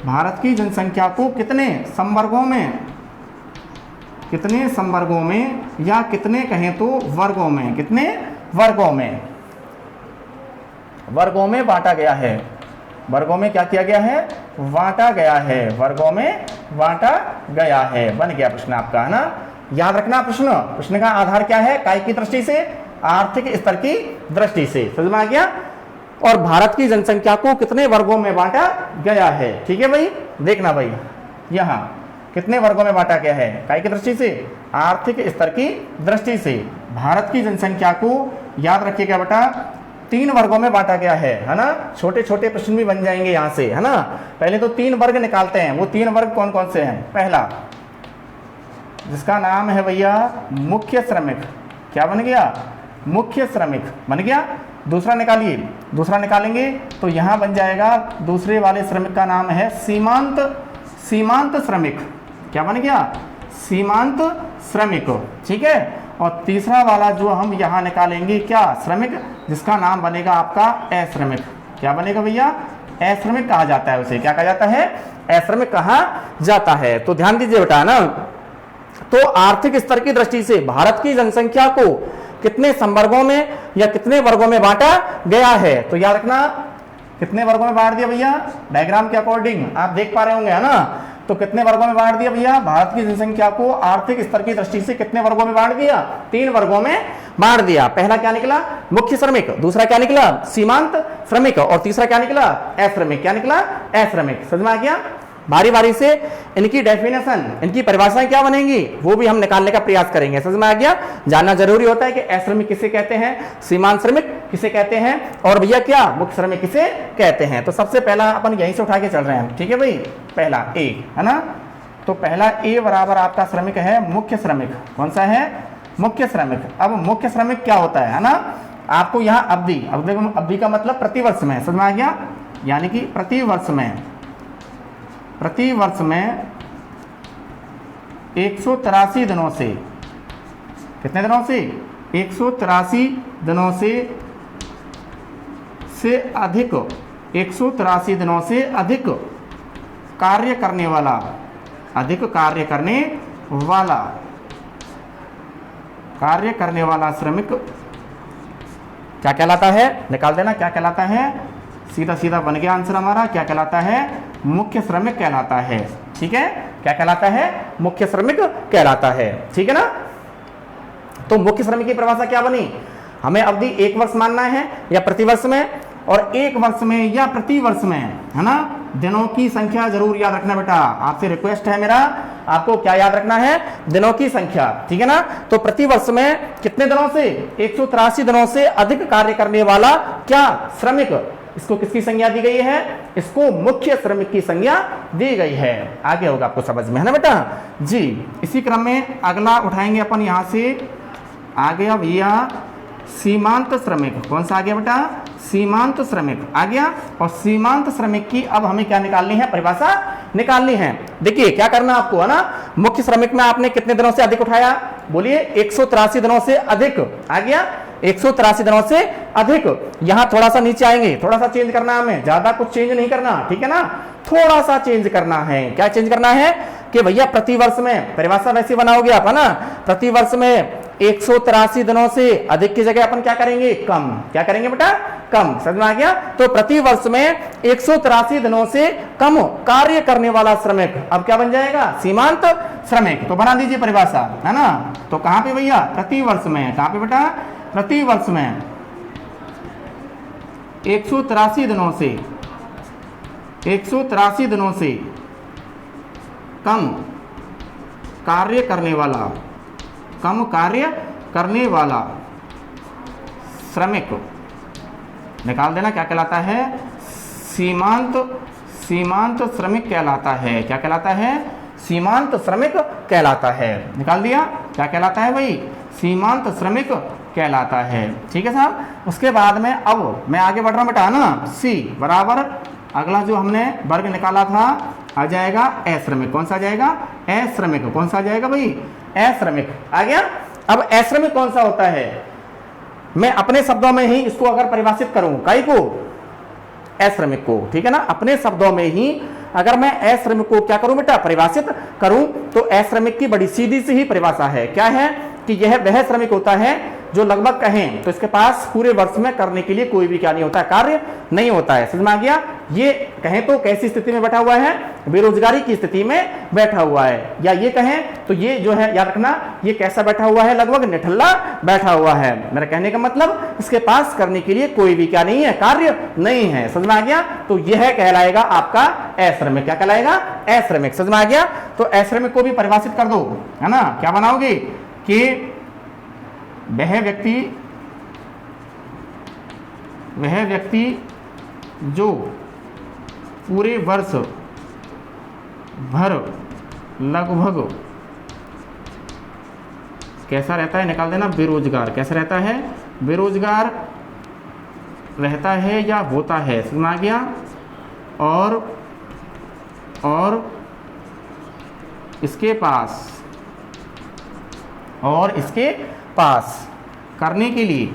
भारत की जनसंख्या को कितने संवर्गों में, कितने संवर्गों में, या कितने कहें तो वर्गों में, कितने वर्गों में, वर्गों में बांटा गया है। वर्गों में क्या किया गया है, बांटा गया है, वर्गों में बांटा गया है। बन गया प्रश्न आपका, है ना। याद रखना प्रश्न का आधार क्या है, काय की दृष्टि से, आर्थिक स्तर की दृष्टि से, समझ में आ गया। और भारत की जनसंख्या को कितने वर्गों में बांटा गया है। ठीक है भाई, देखना भाई, यहां कितने वर्गों में बांटा गया है, काय की दृष्टि से, आर्थिक स्तर की दृष्टि से भारत की जनसंख्या को, याद रखिएगा बेटा, 3 वर्गों में बांटा गया है ना। छोटे छोटे प्रश्न भी बन जाएंगे यहां से, है ना। पहले तो 3 वर्ग निकालते हैं, वो 3 वर्ग कौन कौन से हैं। पहला जिसका नाम है भैया मुख्य श्रमिक, क्या बन गया, मुख्य श्रमिक बन गया। दूसरा निकालिए, दूसरा निकालेंगे तो यहां बन जाएगा, दूसरे वाले श्रमिक का नाम है सीमांत, सीमांत श्रमिक, क्या बन गया, सीमांत श्रमिक। ठीक है, और तीसरा वाला जो हम यहां निकालेंगे क्या, श्रमिक, जिसका नाम बनेगा आपका अश्रमिक, क्या बनेगा भैया, अश्रमिक कहा जाता है उसे, क्या कहा जाता है, अश्रमिक कहा जाता है। तो ध्यान दीजिए बेटा ना, तो आर्थिक स्तर की दृष्टि से भारत की जनसंख्या को कितने संवर्गों में या कितने वर्गों में बांटा गया है। तो याद रखना, कितने वर्गों में बांट दिया भैया, डायग्राम के अकॉर्डिंग आप देख पा रहे होंगे, है ना। तो कितने वर्गों में बांट दिया भैया, भारत की जनसंख्या को आर्थिक स्तर की दृष्टि से कितने वर्गों में बांट दिया, 3 वर्गों में बांट दिया। पहला क्या निकला, मुख्य श्रमिक, दूसरा क्या निकला, सीमांत श्रमिक, और तीसरा क्या निकला, अश्रमिक, क्या निकला, अश्रमिक। समझ में आ गया। बारी बारी से इनकी डेफिनेशन, इनकी परिभाषाएं क्या बनेंगी, वो भी हम निकालने का प्रयास करेंगे। समझ में आ गया। जानना जरूरी होता है कि अश्रमिक किसे कहते हैं, सीमांत श्रमिक किसे कहते हैं, और भैया क्या मुख्य श्रमिक किसे कहते हैं। तो सबसे पहला अपन यहीं से उठा के चल रहे हैं। ठीक है भाई, पहला ए, है ना। तो पहला ए बराबर आपका श्रमिक है मुख्य श्रमिक। कौन सा है, मुख्य श्रमिक। अब मुख्य श्रमिक क्या होता है ना, आपको यहाँ अवधि, अवधि का मतलब प्रतिवर्ष में, समझ में आ गया। यानी कि प्रतिवर्ष में 183 दिनों से, कितने दिनों से, 183 दिनों से अधिक, 183 दिनों से अधिक कार्य करने वाला, अधिक कार्य करने वाला, कार्य करने वाला श्रमिक क्या कहलाता है, निकाल देना क्या कहलाता है, सीधा सीधा बन गया आंसर हमारा, क्या कहलाता है, मुख्य श्रमिक कहलाता है। ठीक है, क्या कहलाता है? मुख्य श्रमिक कहलाता है। ठीक है ना। तो मुख्य श्रमिक की परिभाषा क्या बनी? हमें अवधि 1 वर्ष मानना है या प्रतिवर्ष में, और 1 वर्ष में या प्रति वर्ष में, है ना, दिनों की संख्या जरूर याद रखना बेटा। आपसे रिक्वेस्ट है मेरा, आपको क्या याद रखना है? दिनों की संख्या। ठीक है ना। तो प्रति वर्ष में कितने दिनों से? 183 दिनों से अधिक कार्य करने वाला क्या? श्रमिक। इसको किसकी संज्ञा दी गई है? इसको मुख्य श्रमिक की संज्ञा दी गई है। आगे होगा आपको समझ में, है ना बेटा जी। इसी क्रम में अगला उठाएंगे अपन, यहां से आ गया भैया सीमांत श्रमिक। कौन सा आ गया बेटा? सीमांत श्रमिक आ गया। और सीमांत श्रमिक की अब हमें क्या निकालनी है? परिभाषा निकालनी है। देखिए क्या करना आपको, है ना। मुख्य श्रमिक में आपने कितने दिनों से अधिक उठाया? बोलिए 183 दिनों से अधिक आ गया। 183 दिनों से अधिक। यहां थोड़ा सा नीचे आएंगे, थोड़ा सा चेंज करना है हमें, ज्यादा कुछ चेंज नहीं करना। ठीक है ना, थोड़ा सा चेंज करना है। क्या चेंज करना है? कि भैया प्रतिवर्ष में परिभाषा वैसे बनाओगे आप, है ना। प्रतिवर्ष में 183 दिनों से अधिक की जगह अपन क्या करेंगे? कम। क्या करेंगे बेटा? कम। समझ में आ गया। तो प्रति वर्ष में 183 दिनों से कम कार्य करने वाला श्रमिक अब क्या बन जाएगा? सीमांत श्रमिक। तो बना दीजिए परिभाषा, है ना। तो कहां पे भैया? प्रति वर्ष में। कहां पे बेटा? प्रति वर्ष में 183 दिनों से 183 दिनों से कम कार्य करने वाला, कम कार्य करने वाला श्रमिक निकाल देना। क्या कहलाता है? सीमांत श्रमिक कहलाता है। क्या कहलाता है? सीमांत श्रमिक कहलाता है। निकाल दिया। क्या कहलाता है भाई? सीमांत श्रमिक कहलाता है। ठीक है साहब। उसके बाद में अब मैं आगे बढ़ रहा हूं बेटा, ना। सी बराबर अगला जो हमने वर्ग निकाला था आ जाएगा अश्रमिक। कौन सा आ जाएगा? अश्रमिक। कौन सा आ जाएगा भाई? अश्रमिक आ गया। अब अश्रमिक कौन सा होता है? मैं अपने शब्दों में ही इसको अगर परिभाषित करूं, काई को? अश्रमिक को। ठीक है ना। अपने शब्दों में ही अगर मैं अश्रमिक को क्या करूं बेटा? परिभाषित करूं, तो अश्रमिक की बड़ी सीधी सी ही परिभाषा है। क्या है? कि यह वह श्रमिक होता है जो लगभग कहें तो इसके पास पूरे वर्ष में करने के लिए कोई भी क्या नहीं होता? कार्य नहीं होता है। समझ में आ गया? ये कहें तो कैसी स्थिति में बैठा हुआ है? बेरोजगारी की स्थिति में बैठा हुआ है। या ये कहें तो ये जो है याद रखना, ये कैसा बैठा हुआ है? लगभग निठल्ला बैठा हुआ है। मेरा कहने का मतलब इसके पास करने के लिए कोई भी क्या नहीं है? कार्य नहीं है। समझ में आ गया? तो यह कहलाएगा आपका अश्रमिक। क्या कहलाएगा? अश्रमिक। समझ में आ गया? तो अश्रमिक को भी परिभाषित कर दो, है ना। क्या बनाओगे? कि वह व्यक्ति जो पूरे वर्ष भर लगभग कैसा रहता है? निकाल देना। बेरोजगार। कैसा रहता है? बेरोजगार रहता है या होता है। समझ में आ गया? और इसके पास करने के लिए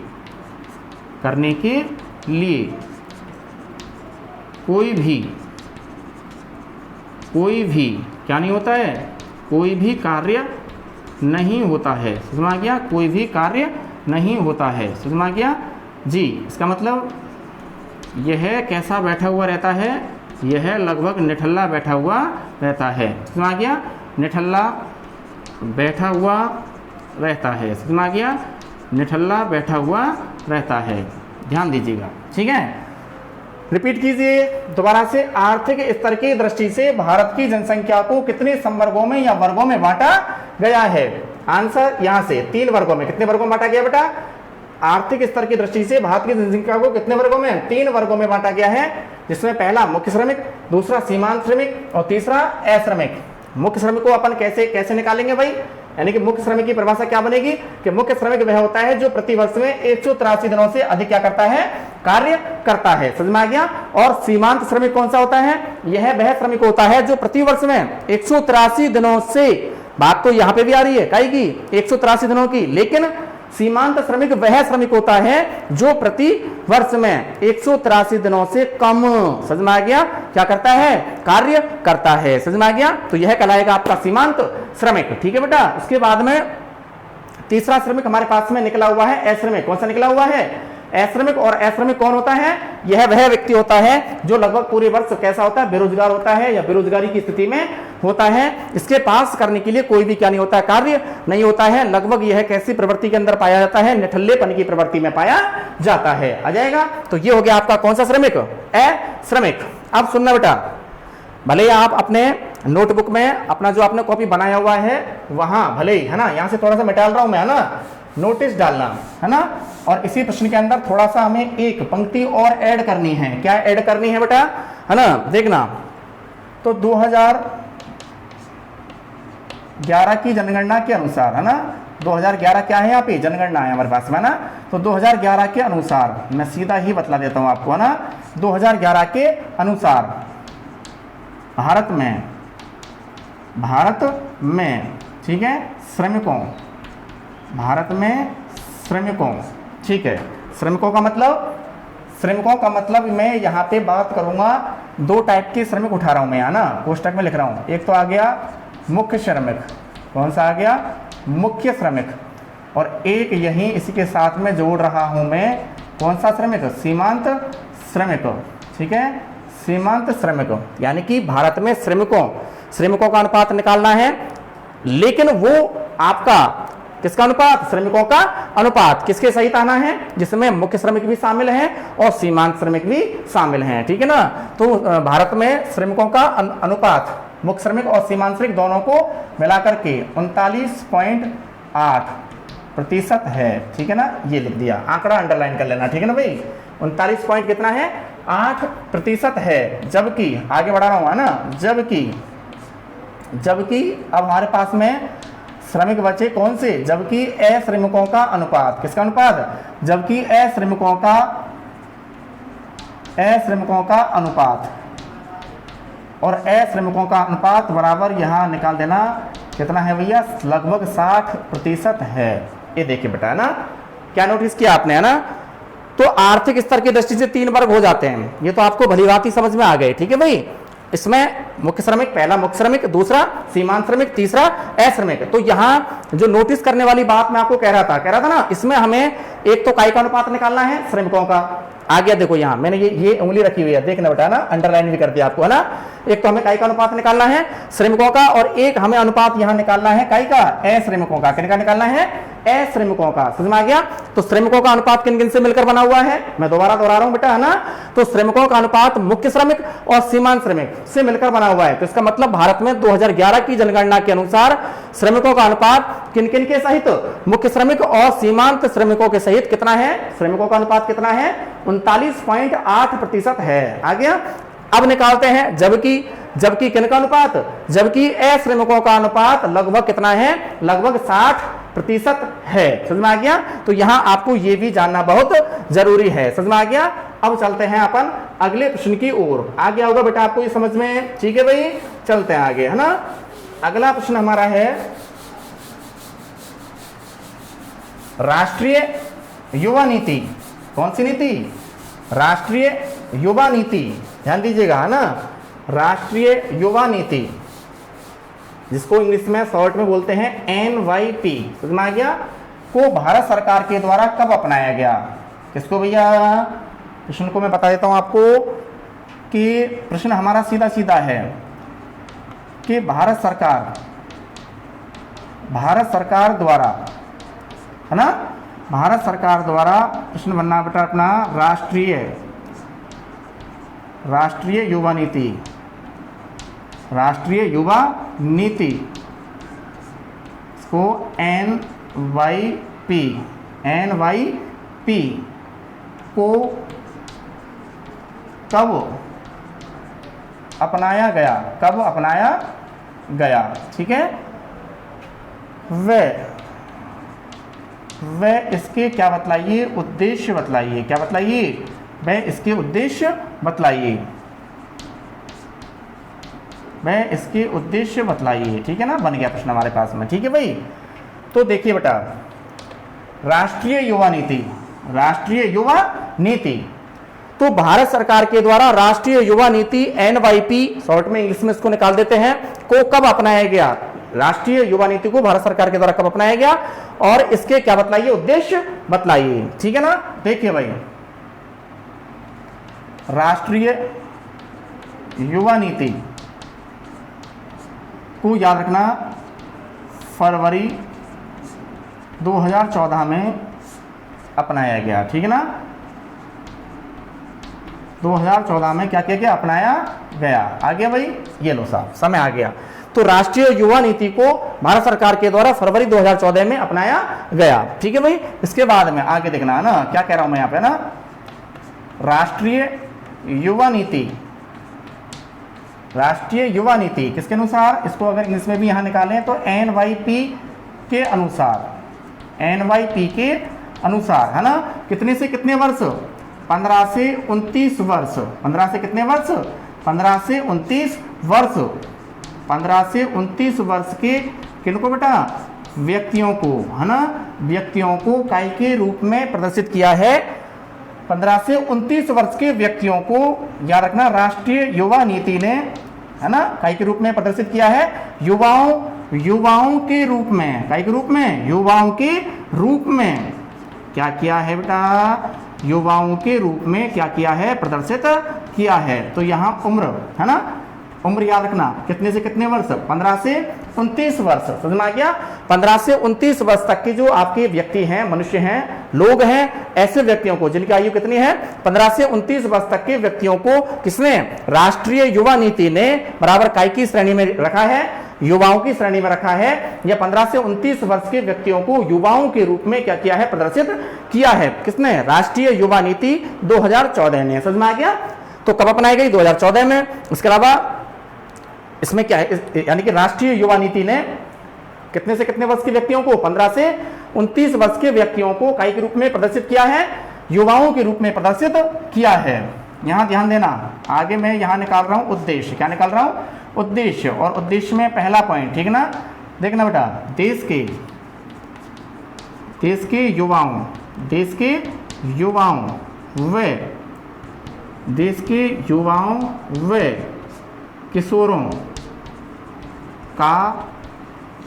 कोई भी क्या नहीं होता है? कोई भी कार्य नहीं होता है। समझ में आ गया? कोई भी कार्य नहीं होता है। समझ में आ गया जी। इसका मतलब यह कैसा बैठा हुआ रहता है? यह लगभग निठल्ला बैठा हुआ रहता है। समझ में आ गया? निठल्ला बैठा हुआ रहता है। समझ में आ गया? निठल्ला बैठा हुआ रहता है। ध्यान दीजिएगा। ठीक है, रिपीट कीजिए दोबारा से। आर्थिक स्तर की दृष्टि से भारत की जनसंख्या को कितने संवर्गों में या वर्गों में बांटा गया है? आंसर यहां से 3 वर्गों में। कितने वर्गों में बांटा गया बेटा? आर्थिक स्तर की दृष्टि से भारत की जनसंख्या को कितने वर्गों में? 3 वर्गों में बांटा गया है, जिसमें पहला मुख्य श्रमिक, दूसरा सीमांत श्रमिक और तीसरा अश्रमिक। मुख्य श्रमिक को अपन कैसे निकालेंगे भाई? यानी कि मुख्य श्रमिक की परिभाषा क्या बनेगी? कि मुख्य श्रमिक वह होता है जो प्रति वर्ष में 183 दिनों से अधिक क्या करता है? कार्य करता है। समझ में आ गया? और सीमांत श्रमिक कौन सा होता है? यह वह श्रमिक होता है जो प्रति वर्ष में 183 दिनों से, बात तो यहां पे भी आ रही है काई की? 183 दिनों की। लेकिन सीमांत श्रमिक वह श्रमिक होता है जो प्रति वर्ष में 183 दिनों से कम, समझ में आ गया, क्या करता है? कार्य करता है। समझ में आ गया? तो यह कहलाएगा आपका सीमांत श्रमिक। ठीक है बेटा। उसके बाद में तीसरा श्रमिक हमारे पास में निकला हुआ है अश्रमिक। कौन सा निकला हुआ है? अश्रमिक और अश्रमिक कौन होता है? यह वह व्यक्ति होता है जो लगभग पूरे वर्ष कैसा होता है? बेरोजगार होता है या बेरोजगारी की स्थिति में होता है। इसके पास करने के लिए कोई भी क्या नहीं होता है? कार्य नहीं होता है। लगभग यह कैसी प्रवृत्ति के अंदर पाया जाता है? निठल्लेपन की प्रवृत्ति में पाया जाता है। आ जाएगा। तो ये हो गया आपका कौन सा श्रमिक? अश्रमिक। अब सुनना बेटा, भले आप अपने नोटबुक में अपना जो आपने कॉपी बनाया हुआ है वहां भले ही, है ना, यहां से थोड़ा सा मिटा रहा हूं मैं, है ना, नोटिस डालना, है ना। और इसी प्रश्न के अंदर थोड़ा सा हमें एक पंक्ति और ऐड करनी है। क्या ऐड करनी है बेटा? है ना, देखना। तो 2011 की जनगणना के अनुसार, है ना, 2011 क्या है? यहाँ पे जनगणना है हमारे पास में, है ना। तो 2011 के अनुसार मैं सीधा ही बतला देता हूं आपको, है ना। 2011 के अनुसार भारत में ठीक है श्रमिकों, भारत में श्रमिकों, ठीक है, श्रमिकों का मतलब मैं यहाँ पे बात करूंगा, दो टाइप के श्रमिक उठा रहा हूं मैं, है ना, कोष्टक में लिख रहा हूं। एक तो आ गया मुख्य श्रमिक, कौन सा आ गया? मुख्य श्रमिक। और एक यही इसी के साथ में जोड़ रहा हूं मैं, कौन सा श्रमिक? सीमांत श्रमिक, ठीक है, सीमांत श्रमिक। यानी कि भारत में श्रमिकों का अनुपात निकालना है, लेकिन वो आपका किसका अनुपात? श्रमिकों का अनुपात किसके सहित आना है? जिसमें मुख्य श्रमिक भी शामिल हैं और सीमांत श्रमिक भी शामिल हैं, ठीक है ना। तो भारत में श्रमिकों का अनुपात मुख्य श्रमिक और सीमांत श्रमिक दोनों को मिलाकर के 39.8% है, ठीक है ना। ये लिख दिया, आंकड़ा अंडरलाइन कर लेना, ठीक है ना भाई। 39 पॉइंट कितना है? 8% है। जबकि आगे बढ़ा रहा हूं, है ना, जबकि अब हमारे पास में श्रमिक बचे कौन से? जबकि अश्रमिकों का अनुपात, किसका अनुपात? जबकि अश्रमिकों का अनुपात, और अश्रमिकों का अनुपात बराबर यहां निकाल देना, कितना है भैया? लगभग 60% है। ये देखिए बेटा, है ना, क्या नोटिस किया आपने, है ना। तो आर्थिक स्तर की दृष्टि से 3 वर्ग हो जाते हैं, ये तो आपको भलीभांति समझ में आ गए, ठीक है भाई। इसमें मुख्य श्रमिक, पहला मुख्य श्रमिक, दूसरा सीमांत श्रमिक, तीसरा अश्रमिक। तो यहाँ जो नोटिस करने वाली बात मैं आपको कह रहा था ना, इसमें हमें एक तो काय का अनुपात निकालना है श्रमिकों का। आ गया, देखो यहाँ मैंने ये उंगली रखी हुई है, देखना बेटा, ना, अंडरलाइन भी कर दिया आपको, है ना। एक तो हमें काय का अनुपात निकालना है श्रमिकों का, और एक हमें अनुपात यहाँ निकालना है काय का? अश्रमिकों का। किनका निकालना है? अश्रमिकों का। समझ में आ गया। तो श्रमिकों का अनुपात किन किन से मिलकर बना हुआ है? मैं दोबारा दोहरा रहा हूं बेटा, है ना। तो श्रमिकों का अनुपात मुख्य श्रमिक और सीमांत श्रमिक से मिलकर बना हुआ है। तो इसका मतलब भारत में 2011 की जनगणना के अनुसार श्रमिकों का अनुपात किन किन के सहित? मुख्य श्रमिक और सीमांत श्रमिकों के सहित कितना है? श्रमिकों का अनुपात कितना है? 39.8% है। आ गया। अब निकालते हैं जबकि किनका अनुपात? जबकि अश्रमिकों का अनुपात लगभग कितना है? लगभग 60% है। समझ में आ गया। तो यहां आपको यह भी जानना बहुत जरूरी है। समझ में आ गया। अब चलते हैं अपन अगले प्रश्न की ओर। आ गया होगा बेटा आपको ये समझ में, ठीक है भाई। चलते हैं आगे, है ना। अगला प्रश्न हमारा है राष्ट्रीय युवा नीति। कौन सी नीति? राष्ट्रीय युवा नीति। ध्यान दीजिएगा, है ना, राष्ट्रीय युवा नीति, जिसको इंग्लिश में शॉर्ट में बोलते हैं NYP। समझ में आ गया। को भारत सरकार के द्वारा कब अपनाया गया? किसको भैया? प्रश्न को मैं बता देता हूं आपको कि प्रश्न हमारा सीधा सीधा है कि भारत सरकार द्वारा, है ना, भारत सरकार द्वारा प्रश्न बनना बेटा अपना राष्ट्रीय युवा नीति। राष्ट्रीय युवा नीति इसको NYP को कब अपनाया गया? ठीक है। वह इसके क्या बतलाइए? उद्देश्य बतलाइए। क्या बतलाइए? वह इसके उद्देश्य बतलाइए। ठीक है ना, बन गया प्रश्न हमारे पास में। ठीक है भाई। तो देखिए बेटा, राष्ट्रीय युवा नीति तो भारत सरकार के द्वारा राष्ट्रीय युवा नीति NYP, शॉर्ट में इंग्लिश में इसको निकाल देते हैं, को कब अपनाया गया? राष्ट्रीय युवा नीति को भारत सरकार के द्वारा कब अपनाया गया और इसके क्या बतलाइए, उद्देश्य बताइए। ठीक है ना, देखिए भाई, राष्ट्रीय युवा नीति को याद रखना फरवरी 2014 में अपनाया गया। ठीक है ना, 2014 में क्या किया गया, अपनाया गया। आ गया भाई, ये लो साहब, समय आ गया। तो राष्ट्रीय युवा नीति को भारत सरकार के द्वारा फरवरी 2014 में अपनाया गया। ठीक है भाई, इसके बाद में आगे देखना है ना, क्या कह रहा हूं मैं यहाँ पे ना, राष्ट्रीय युवा नीति, राष्ट्रीय युवा नीति किसके अनुसार, इसको अगर इंग्लिश में भी यहां निकालें तो NYP के अनुसार, NYP के अनुसार, है ना, कितने से कितने वर्ष, 15 से 29 वर्ष, 15 से कितने वर्ष, 15 से 29 वर्ष, 15 से 29 वर्ष के किनको बेटा, व्यक्तियों को, है ना, व्यक्तियों को काय के रूप में प्रदर्शित किया है। 15 से 29 वर्ष के व्यक्तियों को याद रखना राष्ट्रीय युवा नीति ने, है ना, काय के रूप में प्रदर्शित किया है, युवाओं के रूप में, काय के रूप में, युवाओं के रूप में क्या किया है बेटा, युवाओं के रूप में क्या किया है, प्रदर्शित किया है। तो यहाँ उम्र, है ना, उम्र याद रखना कितने से कितने वर्ष, 15 से 29 वर्ष, समझ में आ गया। 15 से 29 वर्ष तक के जो आपके व्यक्ति हैं, मनुष्य हैं, लोग हैं, ऐसे व्यक्तियों को जिनकी आयु कितनी है, 15 से 29 वर्ष तक के व्यक्तियों को किसने, राष्ट्रीय युवा नीति ने बराबर काय की श्रेणी में रखा है, युवाओं की श्रेणी में रखा है। या 15 से 29 वर्ष के व्यक्तियों को युवाओं के रूप में क्या किया है, प्रदर्शित किया है, किसने, राष्ट्रीय युवा नीति 2014 ने। समझ में आ गया। तो कब अपनाई गई, 2014 में। इसके अलावा इसमें क्या है, यानी कि राष्ट्रीय युवा नीति ने कितने से कितने वर्ष के व्यक्तियों को, 15 से 29 वर्ष के व्यक्तियों को काय के रूप में प्रदर्शित किया है, युवाओं के रूप में प्रदर्शित किया है। यहां ध्यान देना, आगे मैं यहां निकाल रहा हूं उद्देश्य, क्या निकाल रहा हूं, उद्देश्य। और उद्देश्य में पहला पॉइंट, ठीक ना, देखना बेटा, देश के युवाओं, देश के युवाओं व किशोरों का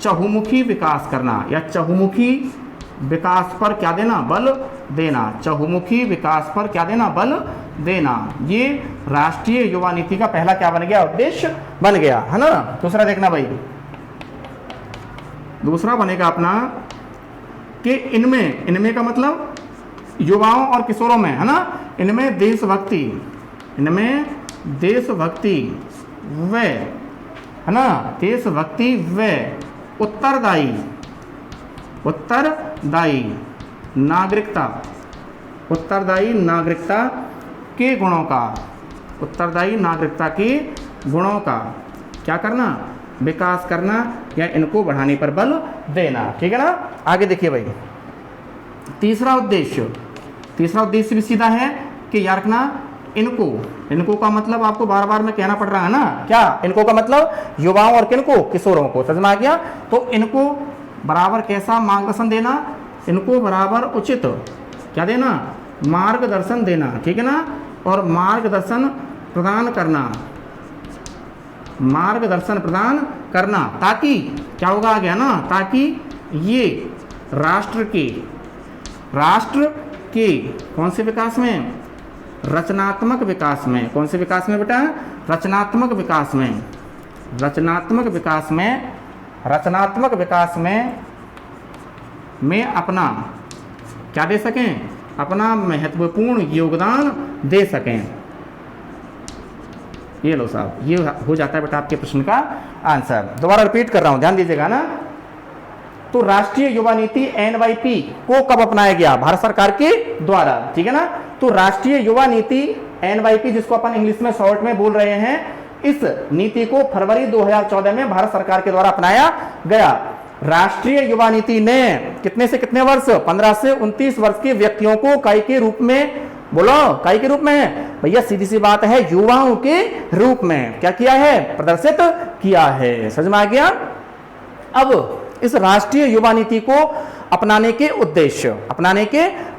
चहुमुखी विकास करना, या चहुमुखी विकास पर क्या देना, बल देना, चहुमुखी विकास पर क्या देना, बल देना। ये राष्ट्रीय युवा नीति का पहला क्या बन गया, उद्देश्य बन गया, है ना। दूसरा देखना भाई, दूसरा बनेगा अपना कि इनमें का मतलब युवाओं और किशोरों में, है ना, इनमें देशभक्ति व, है ना, देशभक्ति व उत्तरदायी नागरिकता के गुणों का, उत्तरदायी नागरिकता के गुणों का क्या करना, विकास करना, या इनको बढ़ाने पर बल देना। ठीक है ना। आगे देखिए भाई, तीसरा उद्देश्य भी सीधा है कि यार रखना इनको का मतलब आपको बार बार में कहना पड़ रहा है ना, क्या, इनको का मतलब युवाओं और किनको, किशोरों को। समझ में आ गया। तो इनको बराबर कैसा मार्गदर्शन देना, इनको बराबर उचित क्या देना, मार्गदर्शन देना। ठीक है ना। और मार्गदर्शन प्रदान करना, ताकि क्या होगा आगे, है ना, ताकि ये राष्ट्र के कौन से विकास में, रचनात्मक विकास में, कौन से विकास में बेटा, रचनात्मक विकास में अपना क्या दे सकें, अपना महत्वपूर्ण योगदान दे सकें। ये लो साहब, ये हो जाता है बेटा आपके प्रश्न का आंसर। दोबारा रिपीट कर रहा हूं, ध्यान दीजिएगा ना। तो राष्ट्रीय युवा नीति NYP को कब अपनाया गया, भारत सरकार के द्वारा। ठीक है ना। तो राष्ट्रीय युवा नीति NYP, जिसको अपन इंग्लिश में शॉर्ट में बोल रहे हैं, इस नीति को फरवरी 2014 में भारत सरकार के द्वारा अपनाया गया। राष्ट्रीय युवा नीति ने कितने से कितने वर्ष, 15 से 29 वर्ष के व्यक्तियों को काय के रूप में, बोलो काय के रूप में, भैया सीधी सी बात है, युवाओं के रूप में क्या किया है, प्रदर्शित किया है। समझ में आ गया। अब इस राष्ट्रीय युवा नीति को अपनाने के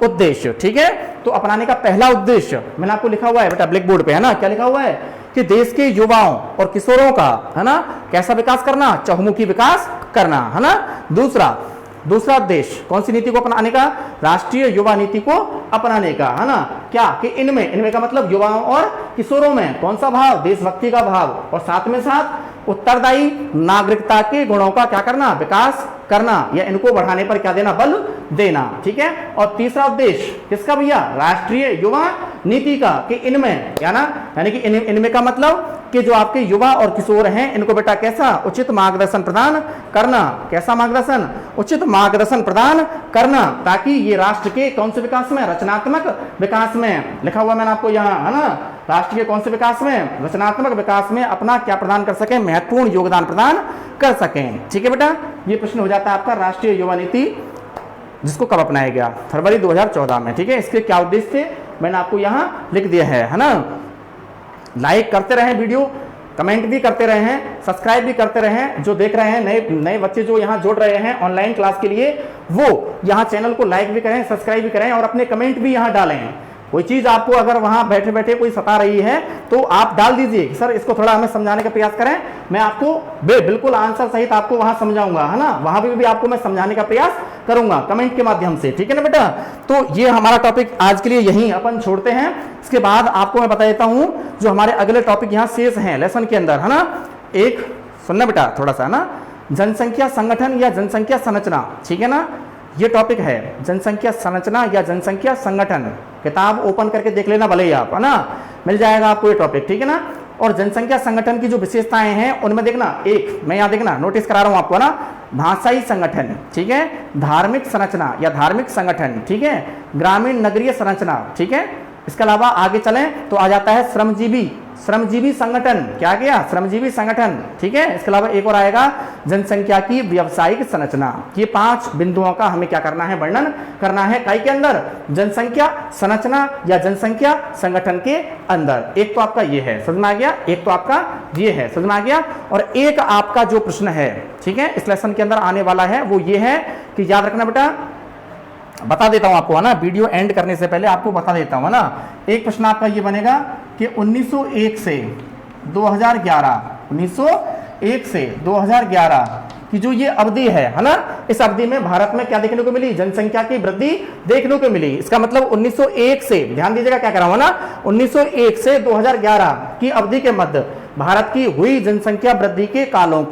उद्देश्य, ठीक है। तो अपनाने का पहला उद्देश्य मैंने आपको लिखा हुआ है बेटा ब्लैक बोर्ड पे, है ना, क्या लिखा हुआ है कि देश के युवाओं और किशोरों का, है ना, कैसा विकास करना, चहुमुखी विकास करना, है ना। दूसरा उद्देश्य कौन सी नीति को अपनाने का? राष्ट्रीय युवा नीति को अपनाने का, है ना। क्या कि इनमें का मतलब युवाओं और किशोरों में कौन सा भाव? देशभक्ति का भाव, और साथ में साथ उत्तरदायी नागरिकता के गुणों का क्या करना? विकास करना, या इनको बढ़ाने पर क्या देना? बल देना, ठीक है। और तीसरा उद्देश्य किसका भैया? राष्ट्रीय युवा नीति का, कि इनमें क्या ना, यानी कि इनमें का मतलब कि जो आपके युवा और किशोर हैं इनको बेटा कैसा? उचित मार्गदर्शन प्रदान करना। कैसा मार्गदर्शन? उचित मार्गदर्शन प्रदान करना, ताकि ये राष्ट्र के कौन से विकास में? रचनात्मक विकास में। लिखा हुआ मैंने आपको यहाँ, है ना। राष्ट्र के कौन से विकास में? रचनात्मक विकास में अपना क्या प्रदान कर सके? महत्वपूर्ण योगदान प्रदान कर सकें, ठीक है बेटा। ये प्रश्न हो जाता है आपका राष्ट्रीय युवा नीति जिसको कब अपनाया गया? फरवरी 2014 में, ठीक है। इसके क्या उद्देश्य थे मैंने आपको यहाँ लिख दिया है ना। लाइक करते रहें वीडियो, कमेंट भी करते रहें, सब्सक्राइब भी करते रहें। जो देख रहे हैं नए बच्चे जो यहाँ जुड़ रहे हैं ऑनलाइन क्लास के लिए, वो यहाँ चैनल को लाइक भी करें, सब्सक्राइब भी करें, और अपने कमेंट भी यहाँ डालें। कोई चीज आपको अगर वहां बैठे बैठे कोई सता रही है तो आप डाल दीजिए, सर इसको थोड़ा हमें समझाने का प्रयास करें, मैं आपको बिल्कुल आंसर सहित आपको वहां समझाऊंगा, है ना। वहां भी आपको मैं समझाने का प्रयास करूंगा कमेंट के माध्यम से, ठीक है ना बेटा। तो ये हमारा टॉपिक आज के लिए यहीं अपन छोड़ते हैं। इसके बाद आपको मैं बता देता हूं जो हमारे अगले टॉपिक यहाँ शेष हैं लेसन के अंदर, है ना। एक सुनना बेटा थोड़ा सा, ना, जनसंख्या संगठन या जनसंख्या संरचना, ठीक है ना। ये टॉपिक है जनसंख्या संरचना या जनसंख्या संगठन। किताब ओपन करके देख लेना भले ही आप, है ना, मिल जाएगा आपको ये टॉपिक, ठीक है ना। और जनसंख्या संगठन की जो विशेषताएं हैं उनमें देखना, एक मैं यहाँ देखना नोटिस करा रहा हूँ आपको, ना, भाषाई संगठन, ठीक है, धार्मिक संरचना या धार्मिक संगठन, ठीक है, ग्रामीण नगरीय संरचना, ठीक है। इसके अलावा आगे चलें तो आ जाता है श्रमजीवी संगठन। क्या गया? श्रमजीवी संगठन, ठीक है। इसके अलावा एक और आएगा जनसंख्या की व्यावसायिक संरचना। ये 5 बिंदुओं का हमें क्या करना है? वर्णन करना है काय के अंदर? जनसंख्या संरचना या जनसंख्या संगठन के अंदर। एक तो आपका ये है, समझ में आ गया। एक तो आपका ये है, समझ में आ गया। और एक आपका जो प्रश्न है, ठीक है, इस लेसन के अंदर आने वाला है वो ये है कि याद रखना बेटा, बता देता हूं आपको, है ना, वीडियो एंड करने से पहले आपको बता देता हूं, है ना। एक प्रश्न आपका ये बनेगा कि 1901 से 2011 की जो ये अवधि है ना, इस अवधि में भारत में क्या देखने को मिली? जनसंख्या की वृद्धि देखने को मिली। इसका मतलब 1901 से, ध्यान दीजिएगा क्या कर रहा हूं ना, 1901 से 2011 की अवधि के मध्य भारत की हुई जनसंख्या वृद्धि के कालों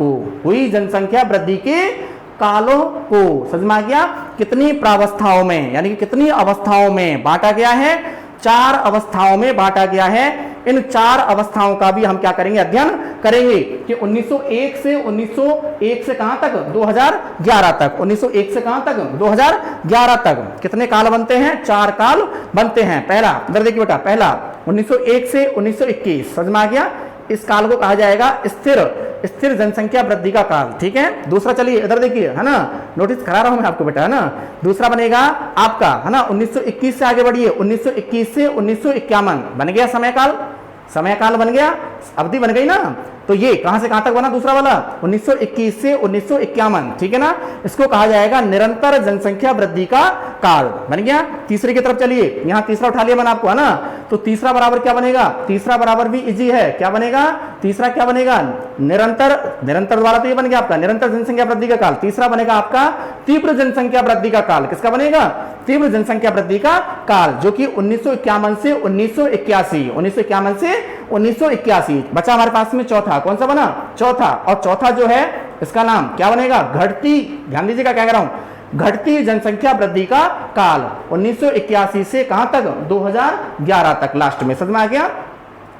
को, समझ में आ गया? कितनी प्रावस्थाओं में, यानी कि कितनी अवस्थाओं में बांटा गया है? 4 अवस्थाओं में बांटा गया है। इन 4 अवस्थाओं का भी हम क्या करेंगे? अध्ययन करेंगे कि 1901 से कहां तक? 2011 तक। 1901 से कहां तक? 2011 तक। कितने काल बनते हैं? 4 काल बनते हैं। पहला, इधर देखिए बेटा, पहला 1901 से 1921, समझ में आ गया। इस काल को कहा जाएगा स्थिर जनसंख्या वृद्धि का काल, ठीक है। दूसरा, चलिए इधर देखिए, है ना, नोटिस करा रहा हूं मैं आपको बेटा, है ना। दूसरा बनेगा आपका, है ना, 1921 से आगे बढ़िए, 1921 से 1951 बन गया समयकाल बन गया, अवधि बन गई ना। तो ये कहां से कहां तक बना? दूसरा वाला 1921 से 1951, ठीक है ना। इसको कहा जाएगा निरंतर जनसंख्या वृद्धि का काल, बन गया। तीसरे की तरफ चलिए, यहां तीसरा उठा लिया मैंने आपको, है ना। तो तीसरा बराबर क्या बनेगा? तीसरा बराबर भी इजी है, क्या बनेगा? तीसरा क्या बनेगा? निरंतर वाला तो ये बन गया आपका निरंतर जनसंख्या वृद्धि का काल। तीसरा बनेगा आपका तीव्र जनसंख्या वृद्धि का काल। किसका बनेगा? तीव्र जनसंख्या वृद्धि का काल, जो कि 1951 से 1981 बचा हमारे पास में चौथा। कौन सा बना? चौथा। और चौथा जो है इसका नाम क्या बनेगा? घटती, ध्यान दीजिएगा क्या कह रहा हूं, घटती जनसंख्या वृद्धि का काल 1981 से कहां तक? 2011 तक लास्ट में, समझ में आ गया।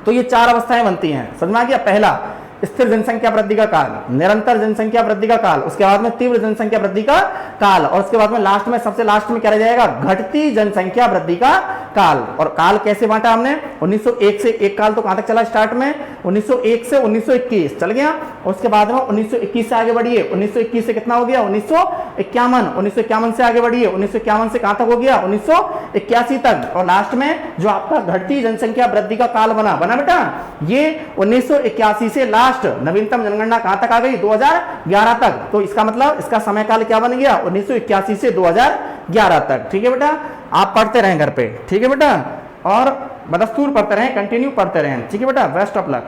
तो ये 4 अवस्थाएं बनती हैं, समझ में आ गया। पहला स्थिर जनसंख्या वृद्धि का काल, निरंतर जनसंख्या वृद्धि का काल, उसके बाद में तीव्र जनसंख्या वृद्धि का काल, और उसके बाद में लास्ट में, सबसे लास्ट में क्या रह जाएगा? घटती जनसंख्या वृद्धि का काल। और काल कैसे बांटा हमने? 1901 से एक काल तो कहां तक चला? स्टार्ट में 1901 से 1921 चल गया। और उसके बाद में 1921 से आगे बढ़िए, 1921 से कितना हो गया? 1951 से आगे बढ़िए, 1951 से कहां तक हो गया? 1981 तक। और लास्ट में जो आपका घटती जनसंख्या वृद्धि का काल बना बेटा, ये 1981 से लास्ट नवीनतम जनगणना कहां तक आ गई? 2011 तक। तो इसका मतलब इसका समय काल क्या बन गया? 1981 से 2011 तक, ठीक है बेटा। आप पढ़ते रहें घर पे, ठीक है बेटा, और बदस्तूर पढ़ते रहें, कंटिन्यू पढ़ते रहें, ठीक है बेटा। Best of luck.